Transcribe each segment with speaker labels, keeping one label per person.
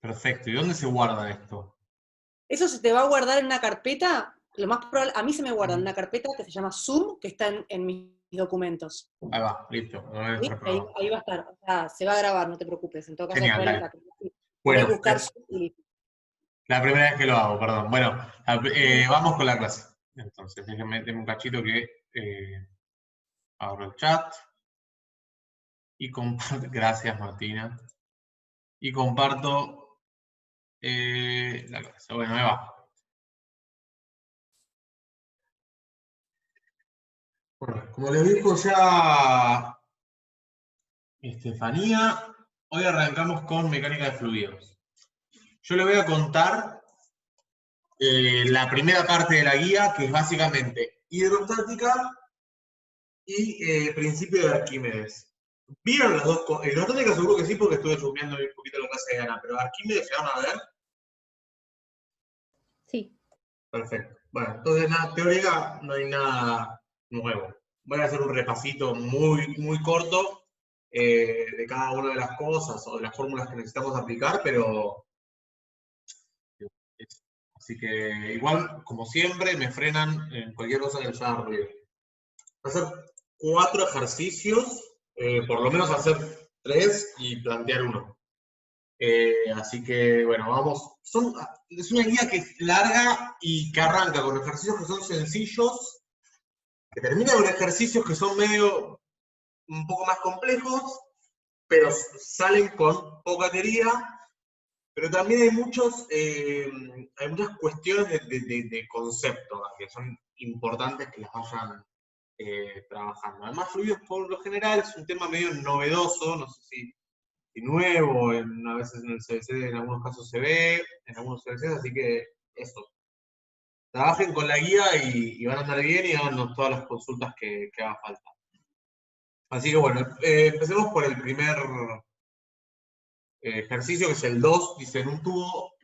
Speaker 1: Perfecto. ¿Y dónde se guarda esto?
Speaker 2: Eso se te va a guardar en una carpeta, lo más probable, a mí se me guarda en una carpeta que se llama Zoom, que está en mis documentos.
Speaker 1: Ahí va, listo. Lo voy a
Speaker 2: ¿Sí?
Speaker 1: entrar por
Speaker 2: Ahí,
Speaker 1: abajo.
Speaker 2: ahí va a estar, o sea, se va a grabar, no te preocupes. En todo caso,
Speaker 1: Genial,
Speaker 2: después
Speaker 1: dale.
Speaker 2: pones
Speaker 1: Bueno,
Speaker 2: buscar Zoom y listo.
Speaker 1: la primera vez que lo hago, perdón. Bueno, vamos con la clase. Entonces, déjenme un cachito que abro el chat y comparto. Gracias, Martina. Y comparto la clase. Bueno, ahí va. Bueno, como les dijo ya Estefanía, hoy arrancamos con mecánica de fluidos. Yo les voy a contar la primera parte de la guía, que es básicamente hidrostática y principio de Arquímedes. ¿Vieron las dos cosas? Hidrostática seguro que sí, porque estuve chusmeando un poquito la clase de Ana, pero Arquímedes se van a ver.
Speaker 3: Sí.
Speaker 1: Perfecto. Bueno, entonces nada, teórica no hay nada nuevo. Voy a hacer un repasito muy corto de cada una de las cosas o de las fórmulas que necesitamos aplicar, pero así que igual, como siempre, me frenan en cualquier cosa que les haga ruido. Voy a hacer 4 ejercicios, por lo menos hacer 3 y plantear uno. Así que, bueno, vamos. Es una guía que es larga y que arranca con ejercicios que son sencillos, que termina con ejercicios que son medio un poco más complejos, pero salen con poca teoría. Pero también hay muchas cuestiones de concepto que son importantes que las vayan trabajando. Además, fluidos por lo general es un tema medio novedoso, no sé si nuevo, a veces en el CBC en algunos casos se ve, en algunos CBCs, así que eso. Trabajen con la guía y van a andar bien y háganos todas las consultas que haga falta. Así que bueno, empecemos por el primer ejercicio, que es el 2, dice en un tubo,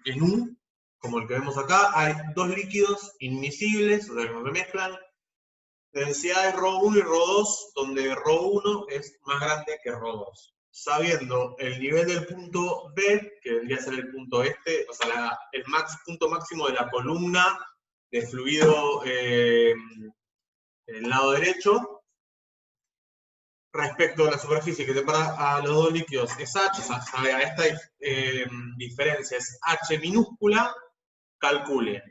Speaker 1: como el que vemos acá, hay 2 líquidos inmiscibles, o sea, que no se mezclan, densidades ρ1 y ρ2, donde ρ1 es más grande que ρ2. Sabiendo el nivel del punto B, que vendría a ser el punto este, o sea, el punto máximo de la columna de fluido en el lado derecho, respecto a la superficie que separa a los dos líquidos es H, o sea, esta diferencia es H minúscula, calcule.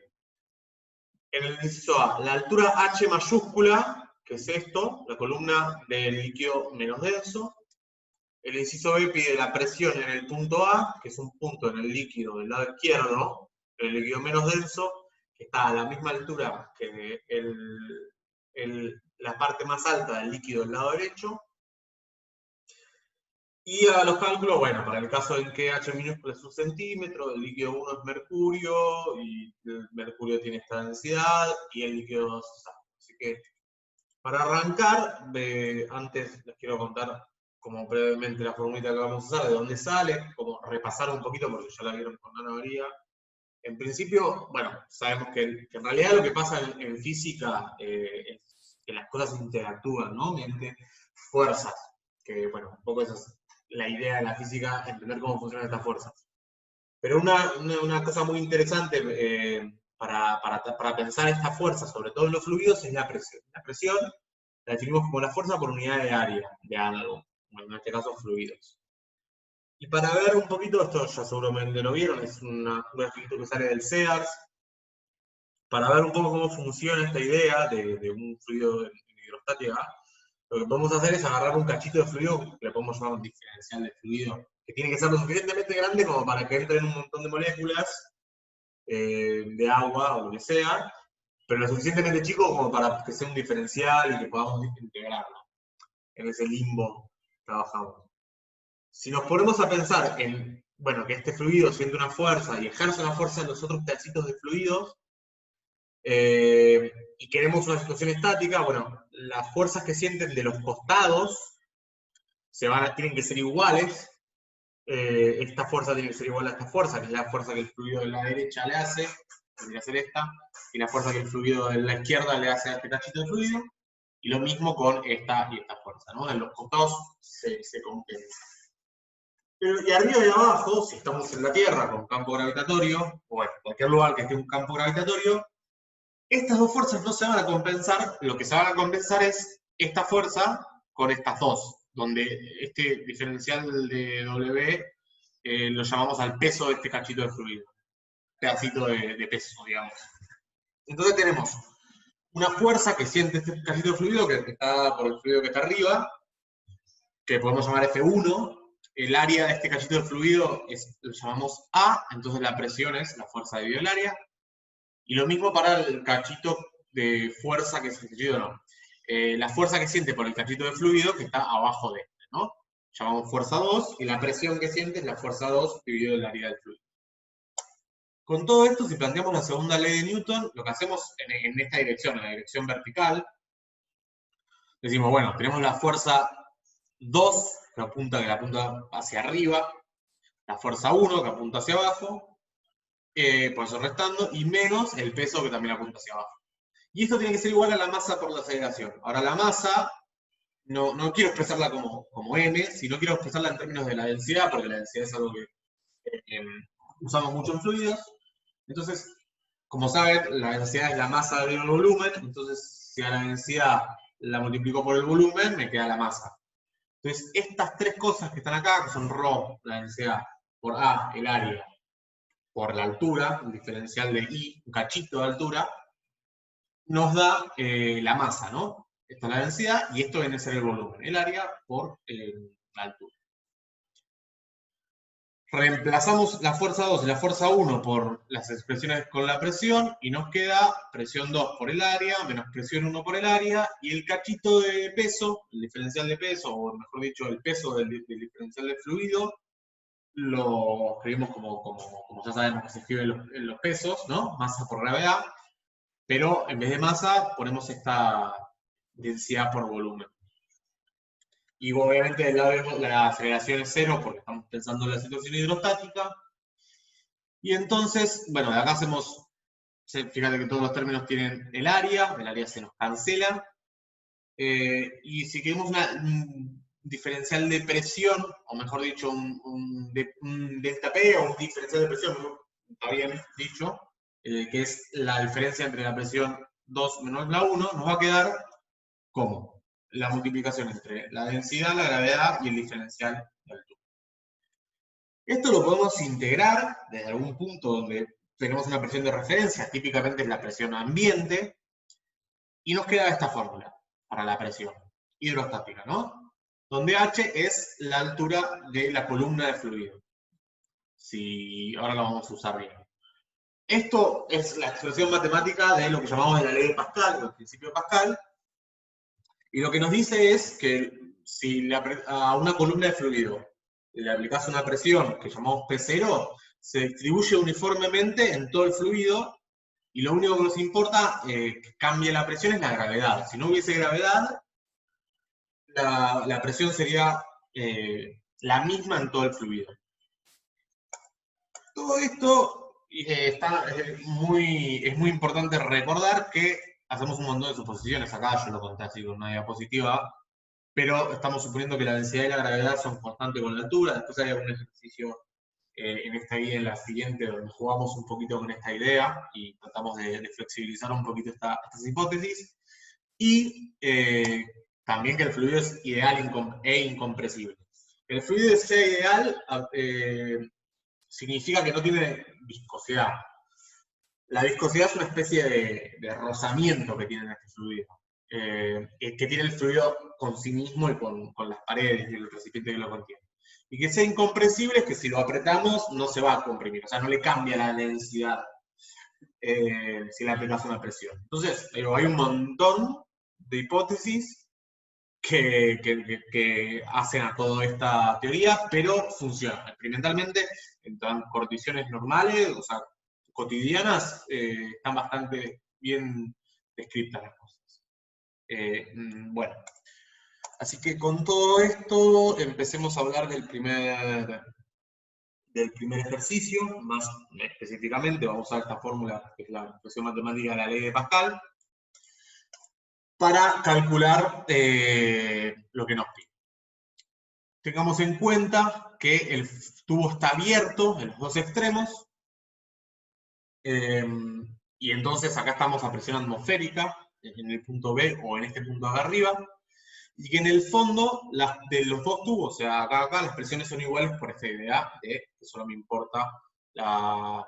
Speaker 1: En el inciso A, la altura H mayúscula, que es esto, la columna del líquido menos denso. El inciso B pide la presión en el punto A, que es un punto en el líquido del lado izquierdo, en el líquido menos denso, que está a la misma altura que la parte más alta del líquido del lado derecho. Y a los cálculos, bueno, para el caso en que H minúscula es 1 centímetro, el líquido 1 es mercurio, y el mercurio tiene esta densidad, y el líquido 2 es agua. Así que, para arrancar, antes les quiero contar como brevemente la formulita que vamos a usar, de dónde sale, como repasar un poquito, porque ya la vieron con Ana María. En principio, bueno, sabemos que en realidad lo que pasa en física es que las cosas interactúan, ¿no? Mediante fuerzas, que bueno, un poco esa es la idea de la física, entender cómo funcionan estas fuerzas. Pero una cosa muy interesante para pensar esta fuerza, sobre todo en los fluidos, es la presión. La presión la definimos como la fuerza por unidad de área de algo, en este caso fluidos. Y para ver un poquito, esto ya seguramente lo vieron, es un grafiquito que sale del CEDARS, para ver un poco cómo funciona esta idea de un fluido en hidrostática, lo que podemos hacer es agarrar un cachito de fluido, que le podemos llamar un diferencial de fluido, que tiene que ser lo suficientemente grande como para que entren un montón de moléculas de agua o lo que sea, pero lo suficientemente chico como para que sea un diferencial y que podamos integrarlo. En ese limbo trabajamos. Si nos ponemos a pensar en, bueno, que este fluido siente una fuerza y ejerce una fuerza en los otros pedacitos de fluidos, y queremos una situación estática, bueno, las fuerzas que sienten de los costados tienen que ser iguales. Esta fuerza tiene que ser igual a esta fuerza, que es la fuerza que el fluido de la derecha le hace, tendría que ser esta, y la fuerza que el fluido de la izquierda le hace a este cachito de fluido, y lo mismo con esta y esta fuerza, ¿no? En los costados se compensa. Pero, y arriba y abajo, si estamos en la Tierra con campo gravitatorio, o en cualquier lugar que esté un campo gravitatorio, estas dos fuerzas no se van a compensar, lo que se van a compensar es esta fuerza con estas dos, donde este diferencial de W lo llamamos al peso de este cachito de fluido, pedacito de peso, digamos. Entonces tenemos una fuerza que siente este cachito de fluido, que está por el fluido que está arriba, que podemos llamar F1. El área de este cachito de fluido lo llamamos A, entonces la presión es la fuerza dividido el área. Y lo mismo para el cachito de fuerza que es el cachito, no. La fuerza que siente por el cachito de fluido que está abajo de este, ¿no? Llamamos fuerza 2, y la presión que siente es la fuerza 2 dividido el área del fluido. Con todo esto, si planteamos la segunda ley de Newton, lo que hacemos en esta dirección, en la dirección vertical, decimos, bueno, tenemos la fuerza 2, que apunta hacia arriba, la fuerza 1, que apunta hacia abajo, por eso restando, y menos el peso, que también apunta hacia abajo. Y esto tiene que ser igual a la masa por la aceleración. Ahora, la masa, no quiero expresarla como m, sino quiero expresarla en términos de la densidad, porque la densidad es algo que usamos mucho en fluidos. Entonces, como saben, la densidad es la masa del volumen, entonces si a la densidad la multiplico por el volumen, me queda la masa. Entonces, estas tres cosas que están acá, que son ρ, la densidad, por A, el área, por la altura, el diferencial de I, un cachito de altura, nos da la masa, ¿no? Esta es la densidad y esto viene a ser el volumen, el área por la altura. Reemplazamos la fuerza 2 y la fuerza 1 por las expresiones con la presión y nos queda presión 2 por el área, menos presión 1 por el área, y el cachito de peso, el diferencial de peso, o mejor dicho, el peso del diferencial de fluido, lo escribimos como ya sabemos que se escribe en los pesos, ¿no? Masa por gravedad, pero en vez de masa ponemos esta densidad por volumen. Y obviamente del lado la aceleración es cero porque estamos pensando en la situación hidrostática. Y entonces, bueno, de acá hacemos, fíjate que todos los términos tienen el área se nos cancela. Y si queremos un diferencial de presión, o mejor dicho, un delta P o un diferencial de presión, está bien dicho, que es la diferencia entre la presión 2 menos la 1, nos va a quedar como la multiplicación entre la densidad, la gravedad y el diferencial de altura. Esto lo podemos integrar desde algún punto donde tenemos una presión de referencia, típicamente es la presión ambiente, y nos queda esta fórmula para la presión hidrostática, ¿no? Donde H es la altura de la columna de fluido. Si ahora lo vamos a usar bien. Esto es la expresión matemática de lo que llamamos la ley de Pascal, el principio de Pascal, y lo que nos dice es que si a una columna de fluido le aplicás una presión que llamamos P0, se distribuye uniformemente en todo el fluido, y lo único que nos importa que cambie la presión es la gravedad. Si no hubiese gravedad, la presión sería la misma en todo el fluido. Todo esto es muy importante recordar que hacemos un montón de suposiciones acá, yo lo conté así con una diapositiva, pero estamos suponiendo que la densidad y la gravedad son constantes con la altura. Después hay algún ejercicio en esta guía y en la siguiente donde jugamos un poquito con esta idea y tratamos de flexibilizar un poquito estas hipótesis. Y también que el fluido es ideal e incompresible. Que el fluido sea ideal significa que no tiene viscosidad. La viscosidad es una especie de rozamiento que tiene este fluido. Que tiene el fluido con sí mismo y con las paredes y el recipiente que lo contiene. Y que sea incompresible es que si lo apretamos no se va a comprimir, o sea, no le cambia la densidad si le aplicas una presión. Entonces, hay un montón de hipótesis que hacen a toda esta teoría, pero funciona. Experimentalmente, en condiciones normales, o sea, cotidianas, están bastante bien descritas las cosas. Bueno, así que con todo esto empecemos a hablar del primer ejercicio. Más específicamente vamos a usar esta fórmula, que es la expresión matemática de la ley de Pascal, para calcular lo que nos pide. tengamos en cuenta que el tubo está abierto en los dos extremos, y entonces acá estamos a presión atmosférica, en el punto B o en este punto acá arriba, y que en el fondo de los dos tubos, o sea, acá las presiones son iguales por FBA, que solo me importa la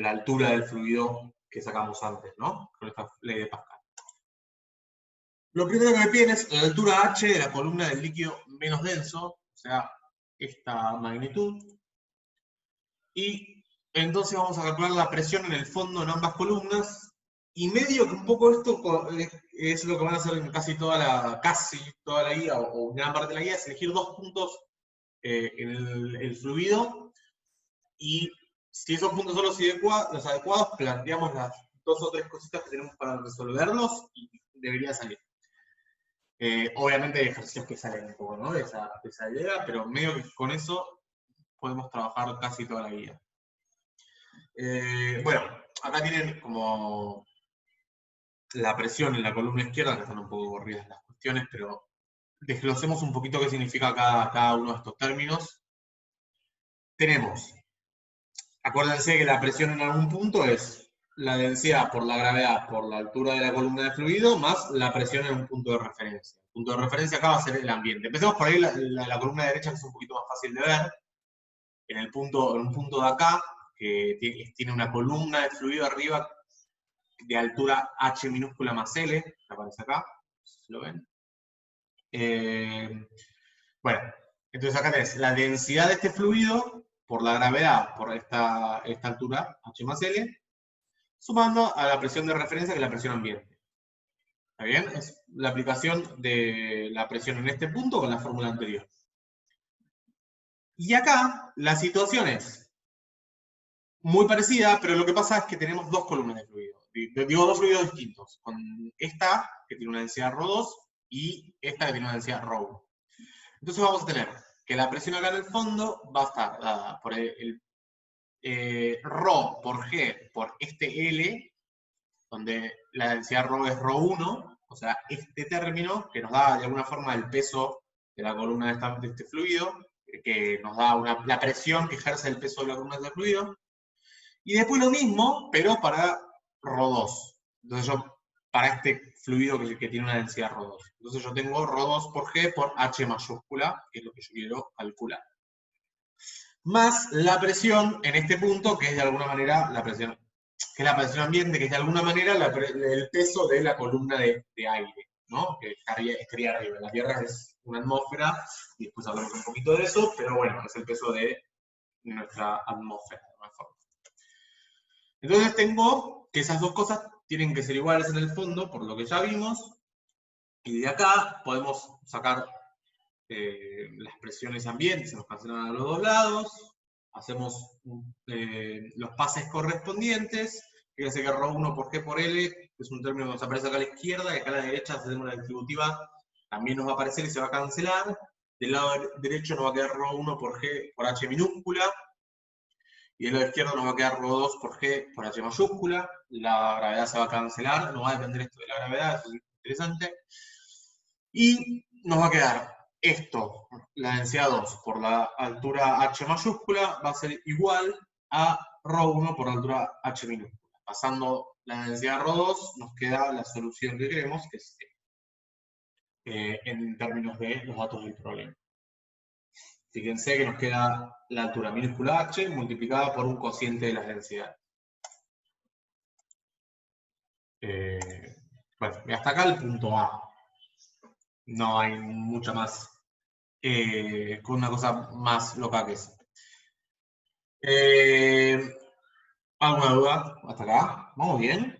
Speaker 1: altura del fluido que sacamos antes, ¿no? Con esta ley de Pascal. Lo primero que me piden es la altura H de la columna del líquido menos denso, o sea, esta magnitud. Y entonces vamos a calcular la presión en el fondo en ambas columnas. Y medio que un poco esto es lo que van a hacer en casi toda la guía, o gran parte de la guía, es elegir dos puntos en el fluido. Y si esos puntos son los adecuados, planteamos las 2 o 3 cositas que tenemos para resolverlos y debería salir. Obviamente hay ejercicios que salen un poco, ¿no? de esa idea, pero medio que con eso podemos trabajar casi toda la guía. Bueno, acá tienen como la presión en la columna izquierda, que están un poco corridas las cuestiones, pero desglosemos un poquito qué significa cada uno de estos términos. Tenemos, acuérdense que la presión en algún punto es la densidad por la gravedad por la altura de la columna de fluido más la presión en un punto de referencia. El punto de referencia acá va a ser el ambiente. Empecemos por ahí la columna derecha, que es un poquito más fácil de ver. En un punto de acá, que tiene una columna de fluido arriba de altura H minúscula más L, que aparece acá, si lo ven. Bueno, entonces acá tenés la densidad de este fluido por la gravedad, por esta altura, H más L, sumando a la presión de referencia, que es la presión ambiente. ¿Está bien? Es la aplicación de la presión en este punto con la fórmula anterior. Y acá la situación es muy parecida, pero lo que pasa es que tenemos dos columnas de fluido. Digo, dos fluidos distintos. Con esta, que tiene una densidad ρ2, y esta, que tiene una densidad ρ1. Entonces vamos a tener que la presión acá en el fondo va a estar dada por el ρ por G por este L, donde la densidad ρ es ρ1, o sea, este término que nos da de alguna forma el peso de la columna de este fluido, que nos da la presión que ejerce el peso de la columna de este fluido. Y después lo mismo, pero para ρ2. Entonces para este fluido que tiene una densidad ρ2. Entonces yo tengo ρ2 por G por H mayúscula, que es lo que yo quiero calcular. Más la presión en este punto, que es de alguna manera la presión, que es la presión ambiente, que es de alguna manera el peso de la columna de aire, ¿no? Que estaría arriba. La Tierra es una atmósfera, y después hablamos un poquito de eso, pero bueno, es el peso de nuestra atmósfera, de alguna forma. Entonces tengo que esas dos cosas tienen que ser iguales en el fondo, por lo que ya vimos, y de acá podemos sacar las presiones ambientes, se nos cancelan a los dos lados, hacemos los pases correspondientes, fíjense que ρ1 por G por L, que es un término que nos aparece acá a la izquierda, y acá a la derecha, si hacemos la distributiva, también nos va a aparecer y se va a cancelar. Del lado derecho nos va a quedar ρ1 por G por H minúscula, y del lado izquierdo nos va a quedar ρ2 por G por H mayúscula. La gravedad se va a cancelar, no va a depender esto de la gravedad, eso es interesante. Y nos va a quedar esto, la densidad 2 por la altura H mayúscula, va a ser igual a ρ1 por la altura H minúscula. Pasando la densidad ρ2, nos queda la solución que queremos, que es en términos de los datos del problema. Fíjense que nos queda la altura minúscula H multiplicada por un cociente de las densidades. Bueno, y hasta acá el punto A. No hay mucha más, con una cosa más loca que eso. ¿Alguna duda hasta acá? ¿Vamos bien?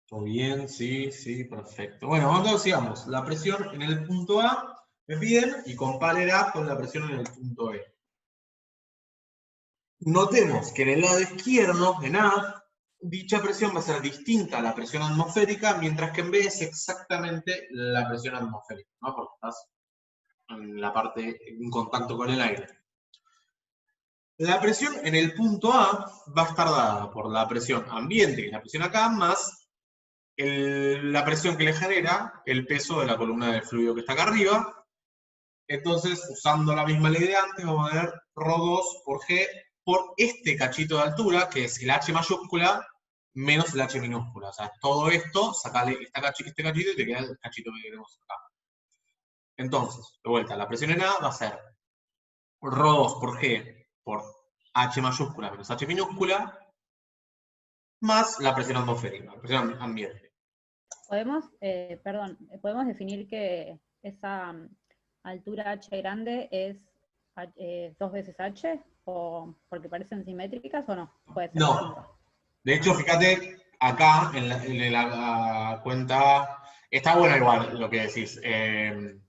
Speaker 1: ¿Todo bien? Sí, sí, perfecto. Bueno, entonces sigamos. La presión en el punto A me piden y compárela con la presión en el punto B. Notemos que en el lado izquierdo, en A, dicha presión va a ser distinta a la presión atmosférica, mientras que en B es exactamente la presión atmosférica, ¿no? Porque estás en la parte en contacto con el aire. La presión en el punto A va a estar dada por la presión ambiente, que es la presión acá, más la presión que le genera el peso de la columna del fluido que está acá arriba. Entonces, usando la misma ley de antes, vamos a ver ρ2 por G por este cachito de altura, que es el H mayúscula, menos el H minúscula. O sea, todo esto, sacale este cachito y te queda el cachito que queremos acá. Entonces, de vuelta, la presión en A va a ser ρ2 por G por H mayúscula menos H minúscula, más la presión atmosférica, la presión ambiente.
Speaker 3: ¿Podemos definir que esa altura H grande es 2 veces H? ¿O porque parecen simétricas o no? Puede ser
Speaker 1: No.
Speaker 3: distinto.
Speaker 1: De hecho, fíjate, acá en la cuenta, está bueno igual lo que decís. ¿En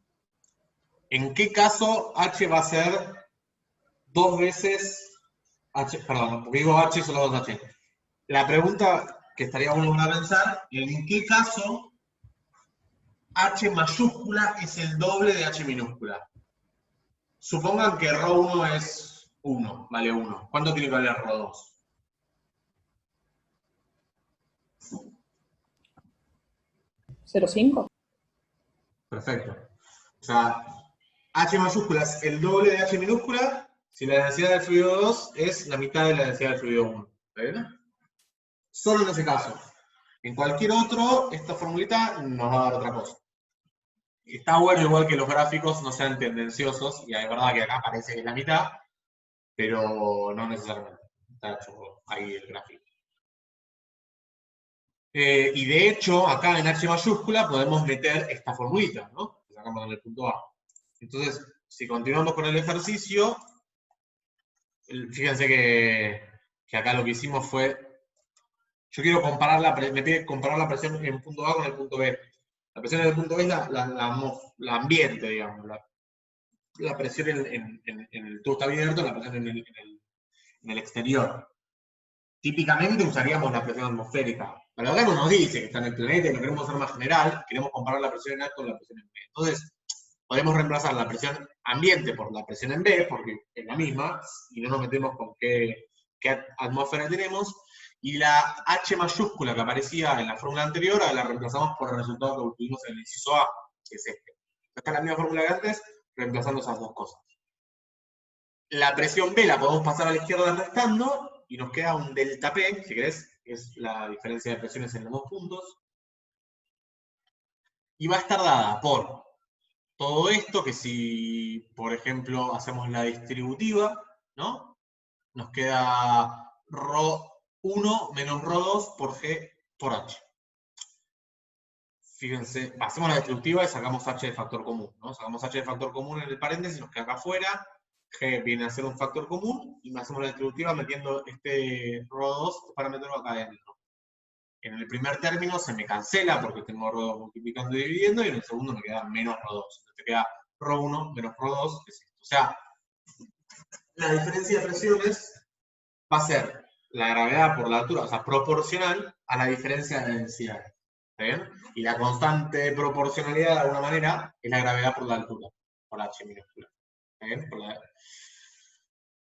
Speaker 1: qué caso H va a ser 2 veces H? Perdón, porque digo H son los dos H. La pregunta que estaría bueno para pensar, ¿en qué caso H mayúscula es el doble de H minúscula? Supongan que ρ1 es 1, vale 1. ¿Cuánto tiene que valer ρ2?
Speaker 2: ¿0,5?
Speaker 1: Perfecto. O sea, H mayúscula es el doble de H minúscula si la densidad del fluido 2 es la mitad de la densidad del fluido 1. ¿Está bien? Solo en ese caso. En cualquier otro, esta formulita nos va a dar otra cosa. Está bueno igual que los gráficos no sean tendenciosos, y es verdad que acá parece que es la mitad, pero no necesariamente. Está hecho ahí el gráfico. Y de hecho, acá en H mayúscula podemos meter esta formulita, ¿no? Que sacamos en el punto A. Entonces, si continuamos con el ejercicio, fíjense que acá lo que hicimos fue, yo quiero comparar me pide comparar la presión en el punto A con el punto B. La presión en el punto B es la ambiente, digamos, la presión en el tubo está abierto, la presión en el exterior. Típicamente usaríamos la presión atmosférica, pero acá no nos dice que está en el planeta y lo queremos hacer más general, queremos comparar la presión en A con la presión en B. Entonces, podemos reemplazar la presión ambiente por la presión en B, porque es la misma, y no nos metemos con qué atmósfera tenemos, y la H mayúscula que aparecía en la fórmula anterior, la reemplazamos por el resultado que obtuvimos en el inciso A, que es este. Esta es la misma fórmula que antes, reemplazando esas dos cosas. La presión B la podemos pasar a la izquierda restando, y nos queda un delta P, si querés, que es la diferencia de presiones en los dos puntos, y va a estar dada por todo esto, que si, por ejemplo, hacemos la distributiva, ¿no? Nos queda ρ1 menos ρ2 por G por H. Fíjense, hacemos la distributiva y sacamos H de factor común, ¿no? Sacamos H de factor común en el paréntesis, nos queda acá afuera, G viene a ser un factor común, y hacemos la distributiva metiendo este ρ2, este parámetro acá adentro. En el primer término se me cancela porque tengo ρ2 multiplicando y dividiendo, y en el segundo me queda menos ρ2. Entonces te queda ρ1 menos ρ2, que es esto. O sea, la diferencia de presiones va a ser la gravedad por la altura, o sea, proporcional a la diferencia de densidad. ¿Está bien? Y la constante de proporcionalidad, de alguna manera, es la gravedad por la altura, por la H minúscula. ¿Está bien?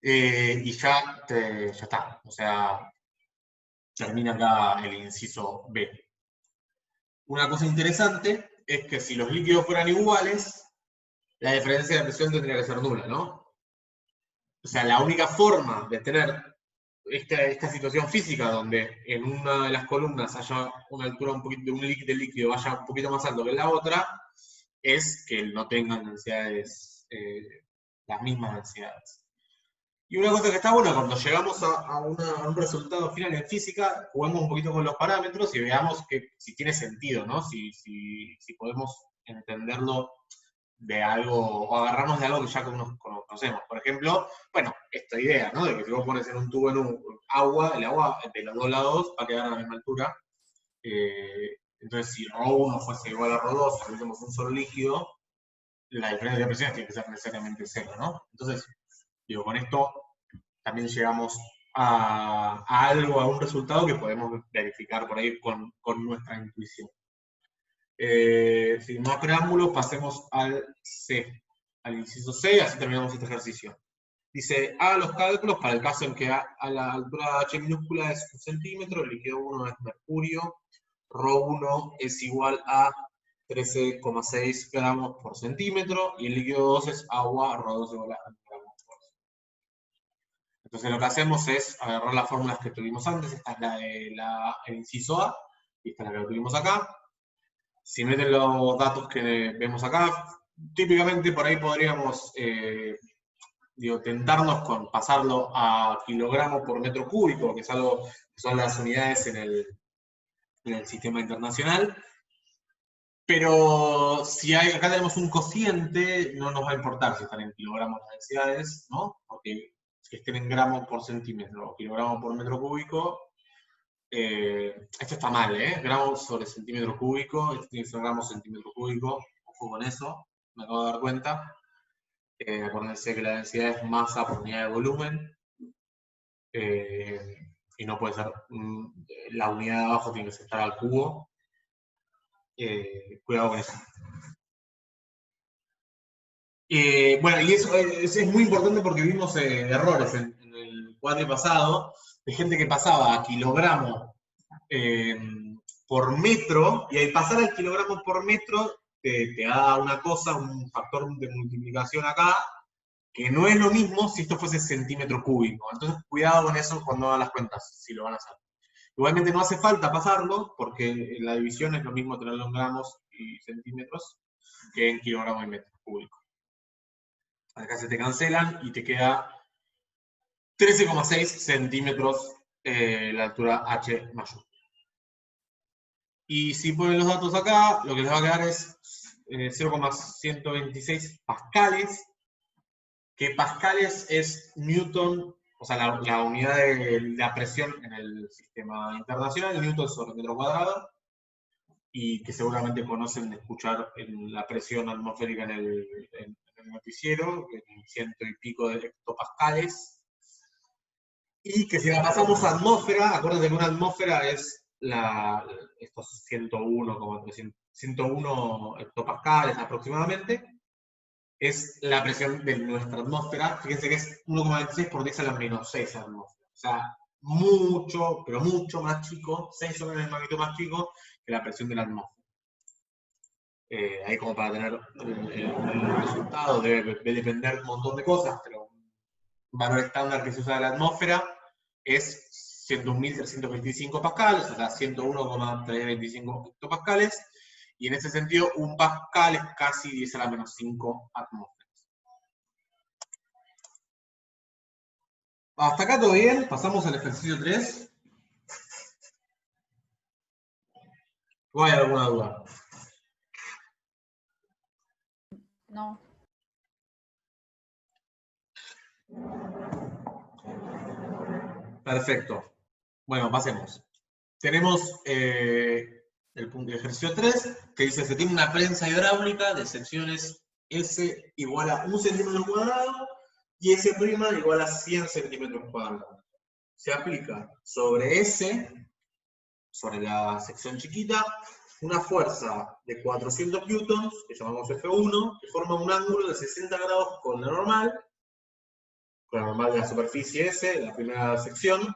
Speaker 1: Y ya está. O sea, termina acá el inciso B. Una cosa interesante es que si los líquidos fueran iguales, la diferencia de presión tendría que ser nula, ¿no? O sea, la única forma de tener esta situación física donde en una de las columnas haya una altura de un líquido vaya un poquito más alto que en la otra, es que no tengan densidades, las mismas densidades. Y una cosa que está buena, cuando llegamos a un resultado final en física, juguemos un poquito con los parámetros y veamos si tiene sentido, ¿no? Si podemos entenderlo de algo, o agarrarnos de algo que ya conocemos. Por ejemplo, bueno, esta idea, ¿no? De que si vos pones en un tubo agua, el agua de los dos lados va a quedar a la misma altura. Entonces, si ρ1 fuese igual a ρ2, si tuviésemos un solo líquido, la diferencia de presiones tiene que ser necesariamente cero, ¿no? Entonces, digo, con esto también llegamos a algo, a un resultado que podemos verificar por ahí con nuestra intuición. Sin más preámbulos, pasemos al C, al inciso C, y así terminamos este ejercicio. Dice, haga los cálculos para el caso en que a la altura H minúscula es 1 centímetro, el líquido 1 es mercurio, ρ1 es igual a 13,6 gramos por centímetro, y el líquido 2 es agua, ρ2 es igual a 1 gramos por centímetro. Entonces lo que hacemos es agarrar las fórmulas que tuvimos antes, esta es la de el inciso A, y esta es la que tuvimos acá. Si meten los datos que vemos acá, típicamente por ahí podríamos tentarnos con pasarlo a kilogramos por metro cúbico, que es algo que son las unidades en el sistema internacional. Pero si acá tenemos un cociente, no nos va a importar si están en kilogramos las densidades, ¿no? Porque si estén en gramos por centímetro o kilogramos por metro cúbico, esto está mal, ¿eh? Gramos sobre centímetro cúbico, esto tiene que ser gramos centímetro cúbico, ojo con eso, me acabo de dar cuenta. Acuérdense que la densidad es masa por unidad de volumen, y no puede ser, la unidad de abajo tiene que estar al cubo. Cuidado con eso. Bueno, y eso es muy importante porque vimos errores en el cuadro pasado, de gente que pasaba a kilogramo por metro, y al pasar al kilogramo por metro te da una cosa, un factor de multiplicación acá, que no es lo mismo si esto fuese centímetro cúbico. Entonces, cuidado con eso cuando hagan las cuentas, si lo van a hacer. Igualmente no hace falta pasarlo, porque la división es lo mismo tenerlo en gramos y centímetros que en kilogramos y metros cúbicos. Acá se te cancelan y te queda 13,6 centímetros la altura H mayúscula. Y si ponen los datos acá, lo que les va a quedar es 0,126 pascales, que pascales es newton, o sea, la unidad de la presión en el sistema internacional, newton sobre metro cuadrado, y que seguramente conocen de escuchar en la presión atmosférica en el noticiero, en 100 y pico de hectopascales, y que si la pasamos a atmósfera, acuérdense que una atmósfera es estos 101 hectopascales aproximadamente, es la presión de nuestra atmósfera. Fíjense que es 1,26 por 10 a la menos 6 atmósfera. O sea, mucho, pero mucho más chico, 6 órdenes de magnitud más chico que la presión de la atmósfera. Ahí como para tener el resultado, debe depender de un montón de cosas, pero un valor estándar que se usa de la atmósfera es 101.325 pascales, o sea, 101,325 hectopascales, y en ese sentido un pascal es casi 10 a la menos 5 atmósferas. Hasta acá todo bien, pasamos al ejercicio 3. ¿O hay alguna duda?
Speaker 3: No.
Speaker 1: Perfecto. Bueno, pasemos. Tenemos el punto de ejercicio 3, que dice, se tiene una prensa hidráulica de secciones S igual a 1 centímetro cuadrado y S' igual a 100 centímetros cuadrados. Se aplica sobre S, sobre la sección chiquita, una fuerza de 400 newtons, que llamamos F1, que forma un ángulo de 60 grados con la normal de la superficie S, la primera sección,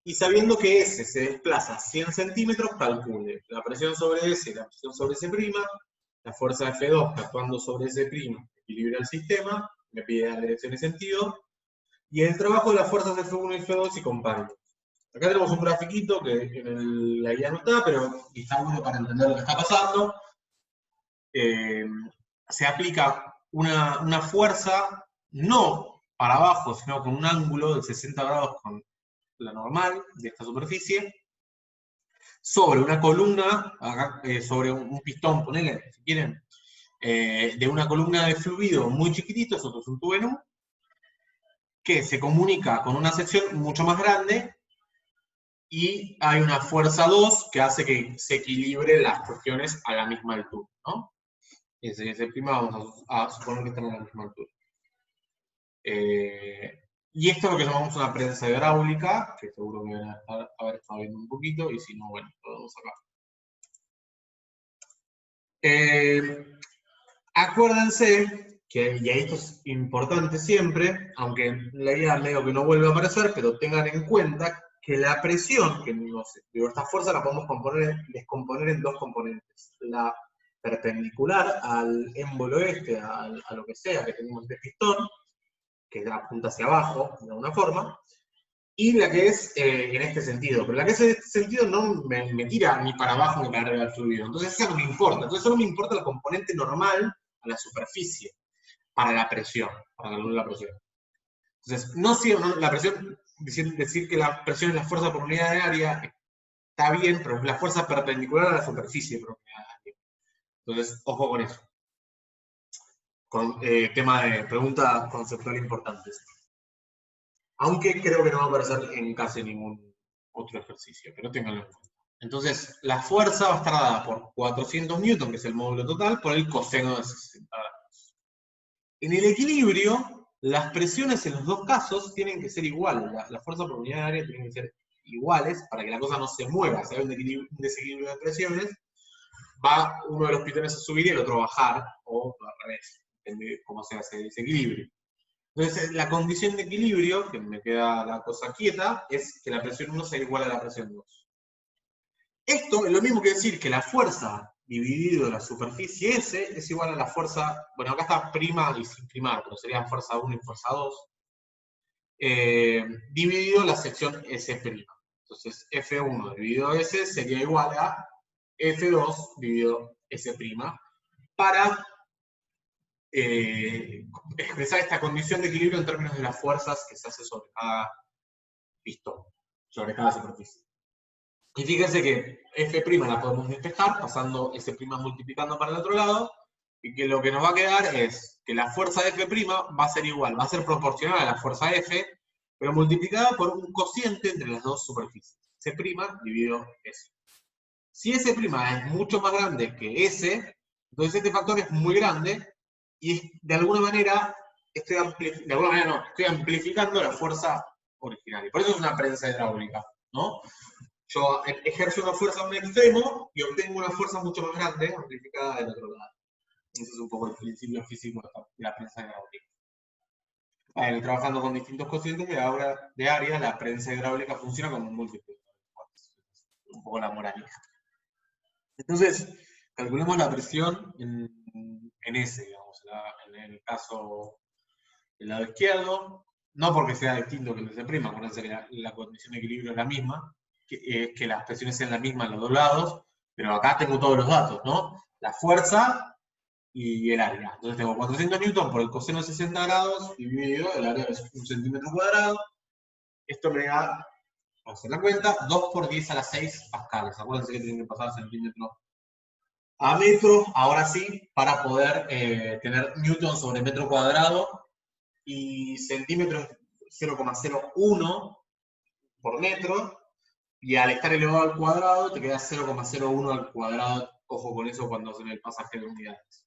Speaker 1: y sabiendo que S se desplaza 100 centímetros, calcule la presión sobre S y la presión sobre S', la fuerza F2 actuando sobre S', equilibra el sistema, me pide la dirección y sentido, y el trabajo de las fuerzas F1 y F2 y comparen. Acá tenemos un grafiquito que en la guía no está, pero está bueno para entender lo que está pasando. Se aplica una fuerza, no para abajo, sino con un ángulo de 60 grados con la normal de esta superficie, sobre una columna, sobre un pistón, ponele, si quieren, de una columna de fluido muy chiquitito, eso es un tubo, que se comunica con una sección mucho más grande, y hay una fuerza 2 que hace que se equilibre las cuestiones a la misma altura, ¿no? Ese prima vamos a suponer que están a la misma altura. Y esto es lo que llamamos una prensa hidráulica, que seguro que van a haber estado viendo un poquito, y si no, bueno, lo vemos acá. Acuérdense y esto es importante siempre, aunque en la guía medio que no vuelve a aparecer, pero tengan en cuenta que la presión, que digo, esta fuerza la podemos descomponer en dos componentes. La perpendicular al émbolo a lo que sea que tenemos de pistón, que apunta hacia abajo de alguna forma, y la que es en este sentido. Pero la que es en este sentido no me tira ni para abajo ni para arriba del fluido. Entonces esa no me importa. Entonces solo me importa la componente normal a la superficie, para la presión, para calcular la presión. Entonces, no la presión, decir que la presión es la fuerza por unidad de área está bien, pero es la fuerza perpendicular a la superficie por unidad de área. Entonces, ojo con eso. Con tema de pregunta conceptual importante. Aunque creo que no va a aparecer en casi ningún otro ejercicio, pero ténganlo en cuenta. Entonces, la fuerza va a estar dada por 400 newton, que es el módulo total, por el coseno de 60 grados. En el equilibrio, las presiones en los dos casos tienen que ser iguales. La fuerza por unidad de área tienen que ser iguales para que la cosa no se mueva. Si hay un desequilibrio de presiones, va uno de los pitones a subir y el otro a bajar, o al revés, depende de cómo se hace el desequilibrio. Entonces, la condición de equilibrio, que me queda la cosa quieta, es que la presión 1 sea igual a la presión 2. Esto es lo mismo que decir que la fuerza dividido la superficie S es igual a la fuerza, bueno, acá está prima y sin primar, pero sería fuerza 1 y fuerza 2, dividido la sección S'. Entonces, F1 dividido S sería igual a F2 dividido S', para expresar esta condición de equilibrio en términos de las fuerzas que se hace sobre cada pistón, sobre cada superficie. Y fíjense que F' la podemos despejar, pasando S' multiplicando para el otro lado, y que lo que nos va a quedar es que la fuerza de F' va a ser igual, va a ser proporcional a la fuerza F, pero multiplicada por un cociente entre las dos superficies. S' dividido S. Si S' es mucho más grande que S, entonces este factor es muy grande, y de alguna manera estoy amplificando la fuerza original. Y por eso es una prensa hidráulica, ¿no? Yo ejerzo una fuerza a un extremo y obtengo una fuerza mucho más grande, amplificada del otro lado. Ese es un poco el principio físico de la prensa hidráulica. Trabajando con distintos cocientes de área, la prensa hidráulica funciona como un multiplicador. Un poco la moralidad. Entonces, calculemos la presión en S, digamos, en el caso del lado izquierdo, no porque sea distinto que el S', acuérdense que la condición de equilibrio es la misma, que las presiones sean las mismas en los dos lados, pero acá tengo todos los datos, ¿no? La fuerza y el área. Entonces tengo 400 newton por el coseno de 60 grados dividido, el área es 1 centímetro cuadrado. Esto me da, vamos a hacer la cuenta, 2 por 10 a la 6 pascales. Acuérdense que tienen que pasar centímetro a metro, ahora sí, para poder tener newton sobre metro cuadrado, y centímetros 0,01 por metro, y al estar elevado al cuadrado te queda 0,01 al cuadrado. Ojo con eso cuando hacen el pasaje de unidades.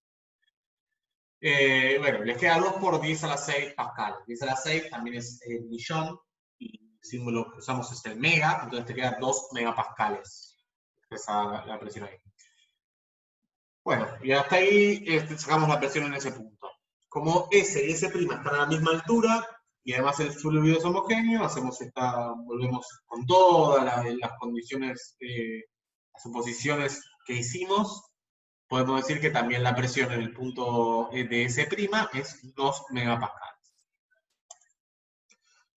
Speaker 1: Bueno, les queda 2 por 10 a la 6 pascal. 10 a la 6 también es el millón, y el símbolo que usamos es el mega, entonces te quedan 2 megapascales. Esa la presión ahí. Bueno, y hasta ahí sacamos la presión en ese punto. Como S y S' están a la misma altura, y además el fluido es homogéneo, volvemos con todas las condiciones, las suposiciones que hicimos, podemos decir que también la presión en el punto de S' es 2 megapascales.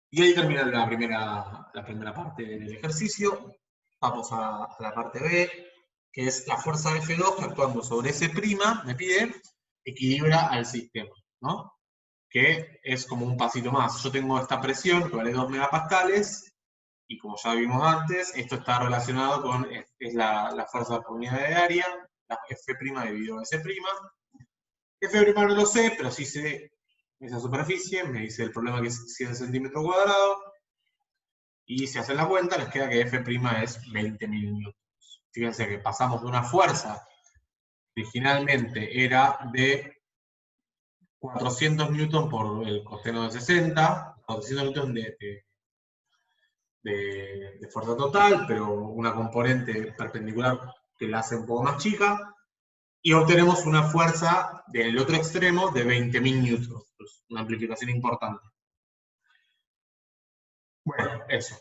Speaker 1: Y ahí termina la primera parte del ejercicio. Vamos a la parte B, que es la fuerza F2 que actuando sobre S', me pide, equilibra al sistema, ¿no? Que es como un pasito más. Yo tengo esta presión que vale 2 megapascales, y como ya vimos antes, esto está relacionado con, es la fuerza por unidad de área, la F' dividido S'. F' no lo sé, pero sí sé esa superficie, me dice el problema que es 100 centímetros cuadrados, y si hacen la cuenta, les queda que F' es 20.000 newtons. Fíjense que pasamos de una fuerza que originalmente era de 400 newton por el coseno de 60, 400 newton de fuerza total, pero una componente perpendicular que la hace un poco más chica, y obtenemos una fuerza del otro extremo de 20.000 newtons. Pues una amplificación importante. Bueno, eso.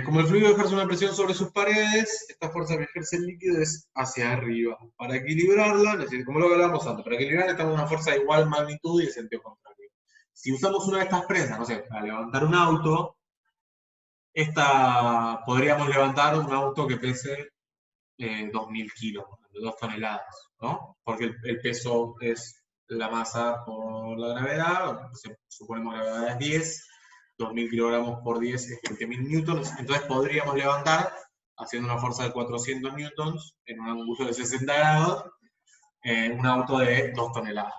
Speaker 1: Como el fluido ejerce una presión sobre sus paredes, esta fuerza que ejerce el líquido es hacia arriba. Para equilibrarla, como lo que hablábamos antes, para equilibrar necesitamos una fuerza de igual magnitud y de sentido contrario. Si usamos una de estas presas, no sé, para levantar un auto, podríamos levantar un auto que pese 2.000 kilos, 2 toneladas, ¿no? Porque el peso es la masa por la gravedad, suponemos la gravedad es 10, 2.000 kilogramos por 10 es 20.000 newtons, entonces podríamos levantar, haciendo una fuerza de 400 newtons, en un ángulo de 60 grados, un auto de 2 toneladas.